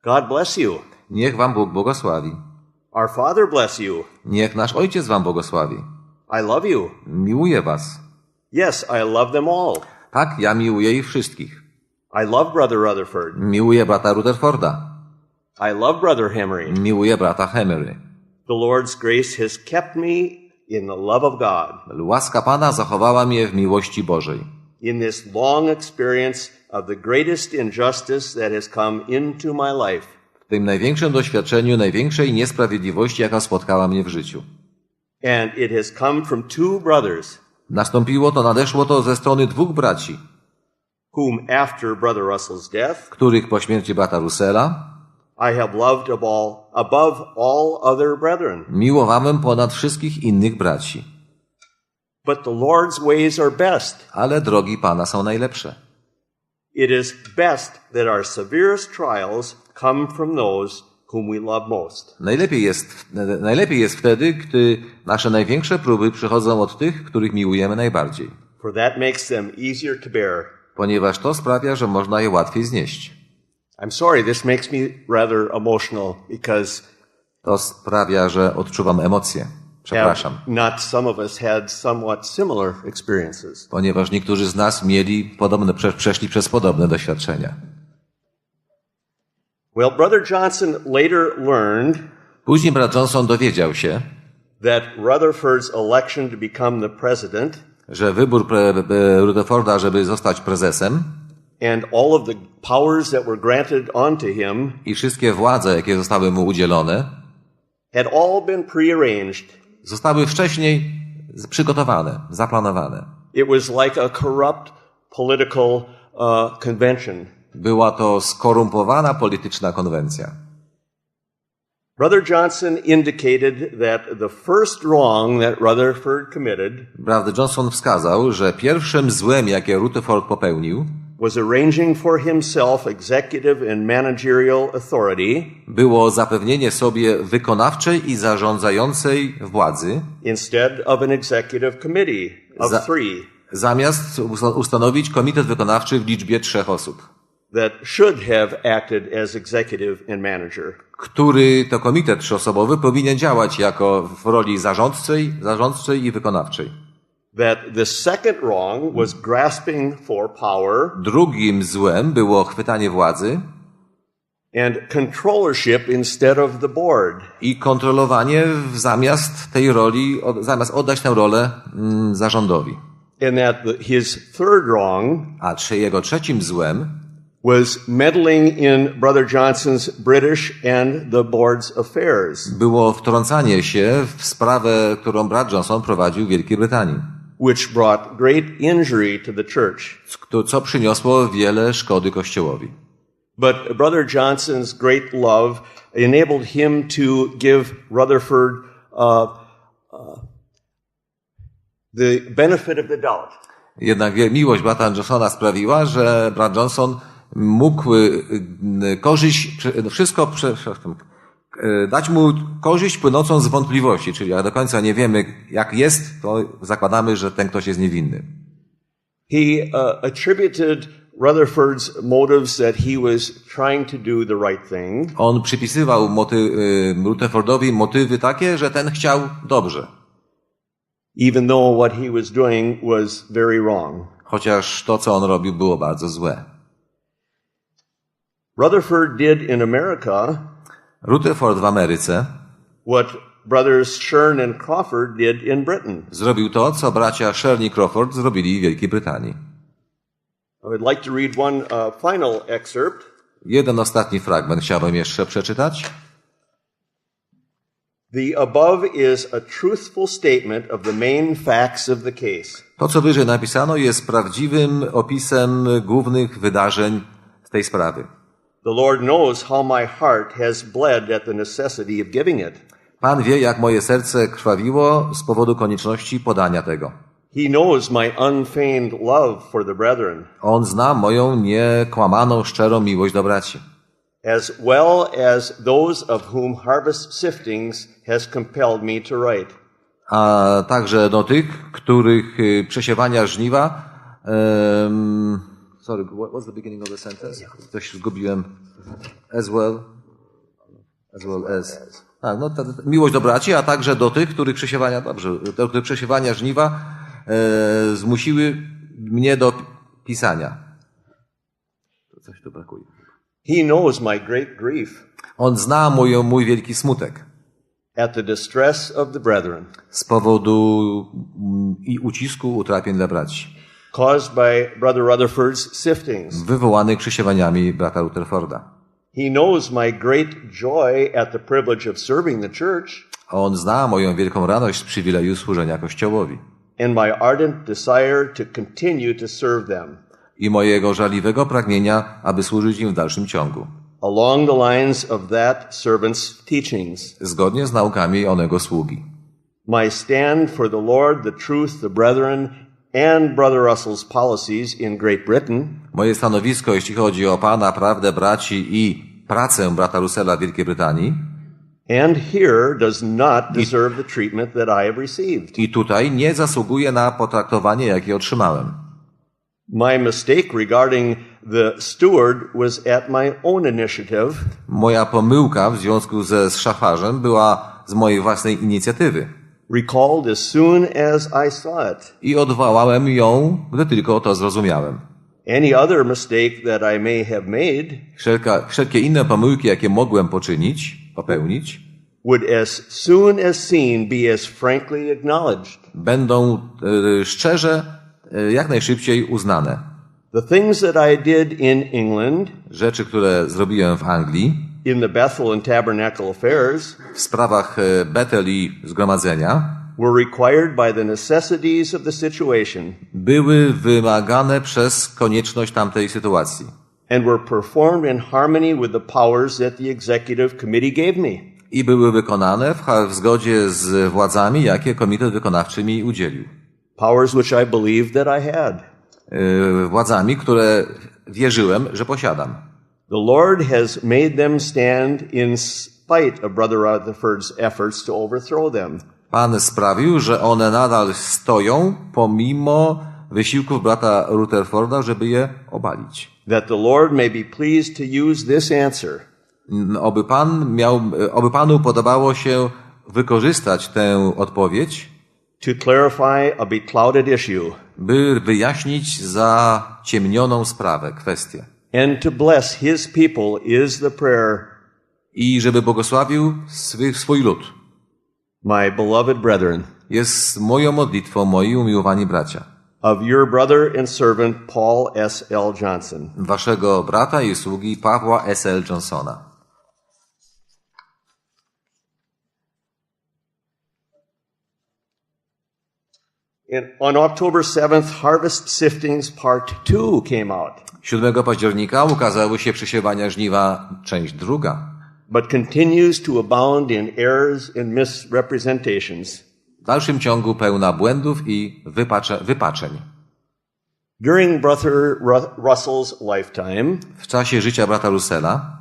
God bless you. niech wam Bóg błogosławi. Our Father bless you. Niech nasz Ojciec wam błogosławi. I love you. Miłuję was. Yes, I love them all. Tak, ja miłuję ich wszystkich. I love Brother Rutherford. Miłuję brata Rutherforda. I love Brother Hemery. Miłuję brata Hemery. The Lord's grace has kept me in the love of God. Łaska Pana zachowała mnie w miłości Bożej. In this long experience of the greatest injustice that has come into my life. W tym największym doświadczeniu, największej niesprawiedliwości, jaka spotkała mnie w życiu. And it has come from two brothers, Nadeszło to ze strony dwóch braci, whom after Brother Russell's death, których po śmierci brata Russella I have loved above all other brethren. miłowałem ponad wszystkich innych braci. But the Lord's ways are best. Ale drogi Pana są najlepsze. It is best that our severest trials come from those whom we love most. Najlepiej jest wtedy, gdy nasze największe próby przychodzą od tych, których miłujemy najbardziej. For that makes them easier to bear. Ponieważ to sprawia, że można je łatwiej znieść. I'm sorry, this makes me rather emotional because To sprawia, że odczuwam emocje. Przepraszam. not some of us had somewhat similar experiences. Ponieważ niektórzy z nas przeszli przez podobne doświadczenia. Well, Brother Johnson later learned Później brat Johnson dowiedział się, that Rutherford's election to become the president że wybór Rutherforda, żeby zostać prezesem, and all of the powers that were granted unto him i wszystkie władze, jakie zostały mu udzielone, had all been prearranged. zostały wcześniej przygotowane, zaplanowane. It was like a corrupt political convention. Była to skorumpowana polityczna konwencja. Brother Johnson indicated that the first wrong that Rutherford committed Brat Johnson wskazał, że pierwszym złem, jakie Rutherford popełnił, was arranging for himself executive and managerial authority było zapewnienie sobie wykonawczej i zarządzającej władzy instead of an executive committee of three. zamiast ustanowić komitet wykonawczy w liczbie 3 osób, that should have acted as executive and manager. który to komitet 3-osobowy powinien działać jako w roli zarządczej i wykonawczej. That the second wrong was grasping for power Drugim złem było chwytanie władzy and controllership instead of the board. i kontrolowanie zamiast tej roli, zamiast oddać tę rolę zarządowi. And that his third wrong A jego trzecim złem was meddling in Brother Johnson's British and the board's affairs, było wtrącanie się w sprawę, którą brat Johnson prowadził w Wielkiej Brytanii, which brought great injury to the church. co przyniosło wiele szkody Kościołowi. But Brother Johnson's great love enabled him to give Rutherford the benefit of the doubt. Jednak miłość brata Johnsona sprawiła, że brat Johnson mógł dać mu korzyść płynącą z wątpliwości, czyli jak do końca nie wiemy jak jest, to zakładamy, że ten ktoś jest niewinny. He attributed Rutherford's motives that he was trying to do the right thing. On przypisywał Rutherfordowi motywy takie, że ten chciał dobrze. Even though what he was doing was very wrong. Chociaż to, co on robił, było bardzo złe. Rutherford did in America Rutherford w Ameryce what brothers Shern and Crawford did in Britain. zrobił to, co bracia Shern i Crawford zrobili w Wielkiej Brytanii. I would like to read one final excerpt. Jeden ostatni fragment chciałbym jeszcze przeczytać. The above is a truthful statement of the main facts of the case. To, co wyżej napisano, jest prawdziwym opisem głównych wydarzeń z tej sprawy. The Lord knows how my heart has bled at the necessity of giving it. Pan wie, jak moje serce krwawiło z powodu konieczności podania tego. He knows my unfeigned love for the brethren, On zna moją niekłamaną, szczerą miłość do braci, as well as those of whom harvest siftings has compelled me to write. a także do tych, których przesiewania żniwa. Sorry, what's the beginning of the sentence? Coś zgubiłem. As well as. Tak, no, miłość do braci, a także do tych, których przesiewania żniwa zmusiły mnie do pisania. Coś tu brakuje. He knows my great grief On zna mój wielki smutek at the distress of the brethren, z powodu i ucisku, utrapień dla braci, caused by Brother Rutherford's siftings. wywołanych przesiewaniami brata Rutherforda. He knows my great joy at the privilege of serving the church On zna moją wielką radość z przywileju służenia Kościołowi and my ardent desire to continue to serve them i mojego żarliwego pragnienia, aby służyć im w dalszym ciągu, along the lines of that servant's teachings. zgodnie z naukami onego sługi. My stand for the Lord, the truth, the brethren, and Brother Russell's policies in Great Britain Moje stanowisko, jeśli chodzi o Pana, prawdę, braci i pracę brata Russella w Wielkiej Brytanii, and here does not deserve the treatment that I have received. i tutaj nie zasługuje na potraktowanie, jakie otrzymałem. My mistake regarding the steward was at my own initiative, Moja pomyłka w związku z szafarzem była z mojej własnej inicjatywy recalled as soon as I saw it. i odwołałem ją, gdy tylko to zrozumiałem. Any other mistake that I may have made Wszelkie inne pomyłki, jakie mogłem popełnić, would as soon as seen be as frankly acknowledged. będą szczerze, jak najszybciej uznane. The things that I did in England, Rzeczy, które zrobiłem w Anglii, in the Bethel and Tabernacle affairs, w sprawach Bethel i zgromadzenia, were required by the necessities of the situation były wymagane przez konieczność tamtej sytuacji and were performed in harmony with the powers that the executive committee gave me. i były wykonane w zgodzie z władzami, jakie komitet wykonawczy mi udzielił. Powers which I believed that I had. Władzami, które wierzyłem, że posiadam. The Lord has made them stand in spite of Brother Rutherford's efforts to overthrow them. Pan sprawił, że one nadal stoją pomimo wysiłków brata Rutherforda, żeby je obalić. that the Lord may be pleased to use this answer Oby Panu podobało się wykorzystać tę odpowiedź, to clarify a beclouded issue by wyjaśnić zaciemnioną sprawę, kwestię. and to bless his people is the prayer, I żeby błogosławił swój lud. my beloved brethren, Jest moją modlitwą, moi umiłowani bracia. of your brother and servant Paul S. L. Johnson. Waszego brata i sługi Pawła S. L. Johnsona. On October 7th, Harvest Siftings Part 2 came out, 7 października ukazały się przesiewania żniwa, część 2. but continues to abound in errors and misrepresentations. W dalszym ciągu pełna błędów i wypaczeń. During Brother Russell's lifetime, W czasie życia brata Russella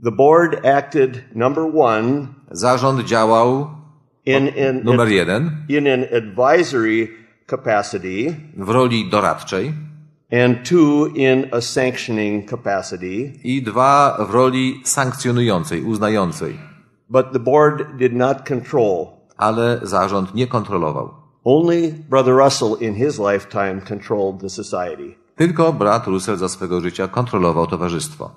the board acted, number one, zarząd działał numer 1 in an advisory capacity, w roli doradczej and two, in a sanctioning capacity. i 2 w roli sankcjonującej, uznającej. But the board did not control. Ale zarząd nie kontrolował. Only Brother Russell in his lifetime controlled the society. Tylko brat Russell za swego życia kontrolował towarzystwo.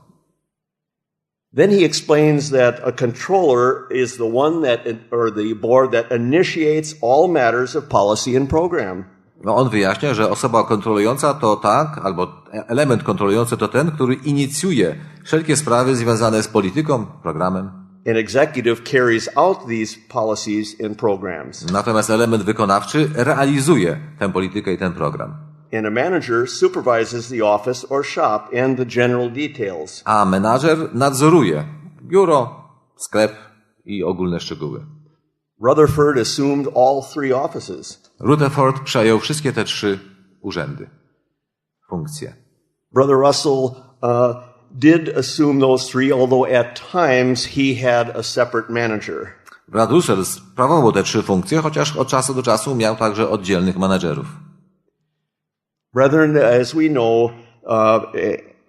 Then he explains that a controller is the one that, or the board that initiates all matters of policy and program. No on wyjaśnia, że osoba kontrolująca to albo element kontrolujący to ten, który inicjuje wszelkie sprawy związane z polityką, programem. An executive carries out these policies and programs. Natomiast element wykonawczy realizuje tę politykę i ten program. And a manager supervises the office or shop and the general details. A menadżer nadzoruje biuro, sklep i ogólne szczegóły. Rutherford assumed all three offices. Rutherford przejął wszystkie te 3 urzędy, funkcje. Brother Russell did assume those three, although at times he had a separate manager. Brat Russell sprawował te 3 funkcje, chociaż od czasu do czasu miał także oddzielnych menadżerów. Brethren, as we know,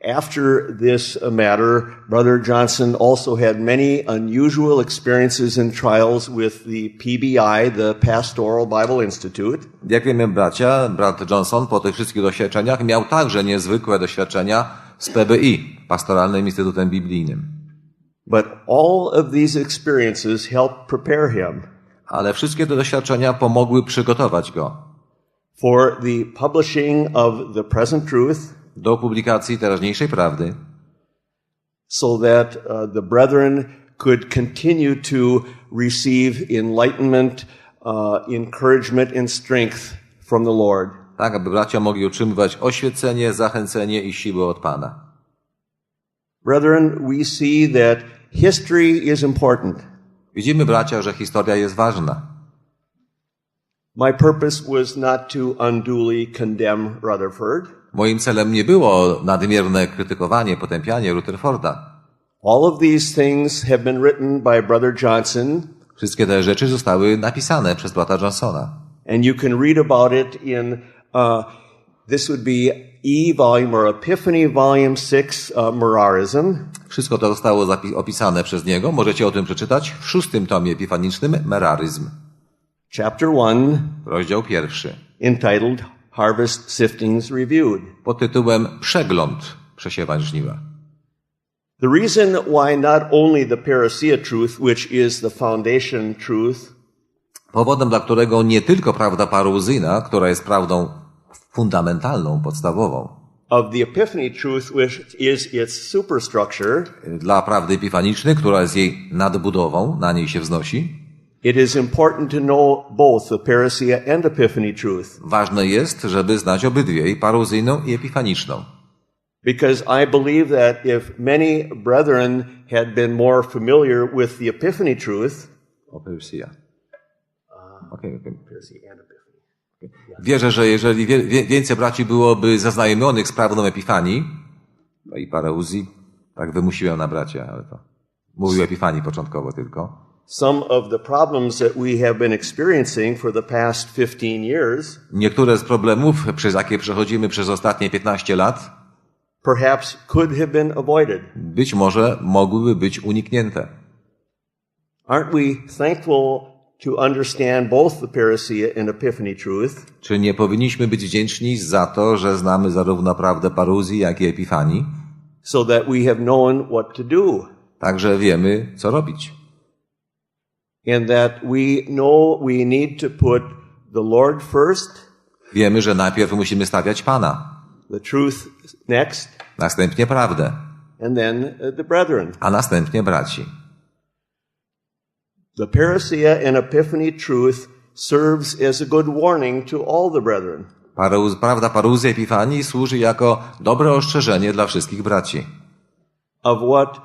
after this matter, Brother Johnson also had many unusual experiences and trials with the PBI, the Pastoral Bible Institute. Jak wiemy, bracia, brat Johnson po tych wszystkich doświadczeniach miał także niezwykłe doświadczenia z PBI, Pastoralnym Instytutem Biblijnym. But all of these experiences helped prepare him Ale wszystkie te doświadczenia pomogły przygotować go for the publishing of the present truth, do publikacji teraźniejszej prawdy, so that the brethren could continue to receive enlightenment, encouragement and strength from the Lord. tak aby bracia mogli otrzymywać oświecenie, zachęcenie i siłę od Pana. Brethren, we see that history is important. Widzimy, bracia, że historia jest ważna. My purpose was not to unduly condemn Rutherford. Moim celem nie było nadmierne krytykowanie, potępianie Rutherforda. All of these things have been written by Brother Johnson. Wszystkie te rzeczy zostały napisane przez brata Johnsona. And you can read about it in, this would be E volume or Epiphany volume 6, Merarism. Wszystko to zostało opisane przez niego. Możecie o tym przeczytać w 6. tomie epifanicznym Meraryzm. Chapter 1, Rozdział 1. entitled Harvest Siftings Reviewed. Pod tytułem Przegląd przesiewań żniwa. The reason why not only the parousia truth, which is the foundation truth, Powodem, dla którego nie tylko prawda parouzyjna, która jest prawdą fundamentalną, podstawową, of the Epiphany truth, which is its superstructure, dla prawdy epifanicznej, która jest jej nadbudową, na niej się wznosi, it is important to know both the parousia and Epiphany truth. ważne jest, żeby znać obydwie, i parouzyjną, i epifaniczną. Because I believe that if many brethren had been more familiar with the Epiphany truth, Parousia. Wierzę, że jeżeli więcej braci byłoby zaznajomionych z prawdą epifanii, no i pareuzji, tak wymusiłem na bracia, ale to mówił epifanii początkowo tylko. some of the problems that we have been experiencing for the past 15 years Niektóre z problemów, przez jakie przechodzimy przez ostatnie 15 lat, perhaps could have been avoided. być może mogłyby być uniknięte. Aren't we thankful to understand both the parousia and epiphany truth? Czy nie powinniśmy być wdzięczni za to, że znamy zarówno prawdę paruzji, jak i epifanii? So that we have known what to do. Także wiemy, co robić. And that we know we need to put the Lord first, Wiemy, że najpierw musimy stawiać Pana, the truth next, następnie prawdę, and then the brethren. a następnie braci. The parousia and epiphany truth serves as a good warning to all the brethren. Prawda paruzji epifanii służy jako dobre ostrzeżenie dla wszystkich braci. Of what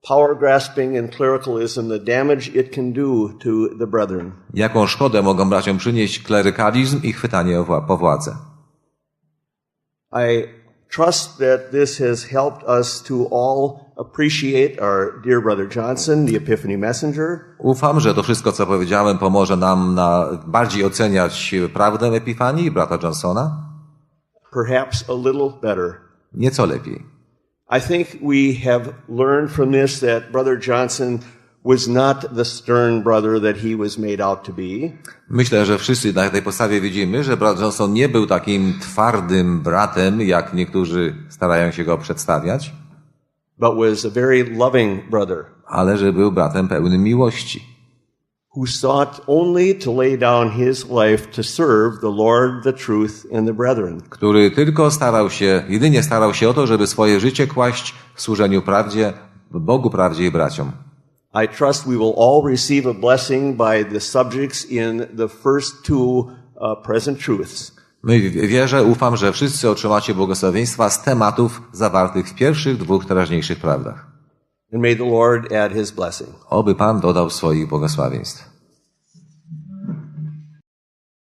power grasping and clericalism, the damage it can do to the brethren. Jaką szkodę mogą braciom przynieść klerykalizm i chwytanie po władzę. I trust that this has helped us to all appreciate our dear brother Johnson, the Epiphany Messenger. Ufam, że to wszystko, co powiedziałem, pomoże nam bardziej oceniać prawdę Epifanii i brata Johnsona. Perhaps a little better. Nieco lepiej. I think we have learned from this that Brother Johnson was not the stern brother that he was made out to be. Myślę, że wszyscy na tej podstawie widzimy, że brat Johnson nie był takim twardym bratem, jak niektórzy starają się go przedstawiać, but was a very loving brother ale że był bratem pełnym miłości, who sought only to lay down his life to serve the Lord, the truth, and the brethren. który tylko jedynie starał się o to, żeby swoje życie kłaść w służeniu prawdzie, Bogu, prawdzie i braciom. I trust we will all receive a blessing by the subjects in the first two present truths. Ufam, że wszyscy otrzymacie błogosławieństwa z tematów zawartych w pierwszych dwóch teraźniejszych prawdach. And may the Lord add his blessing. Oby Pan dodał swoich błogosławieństw.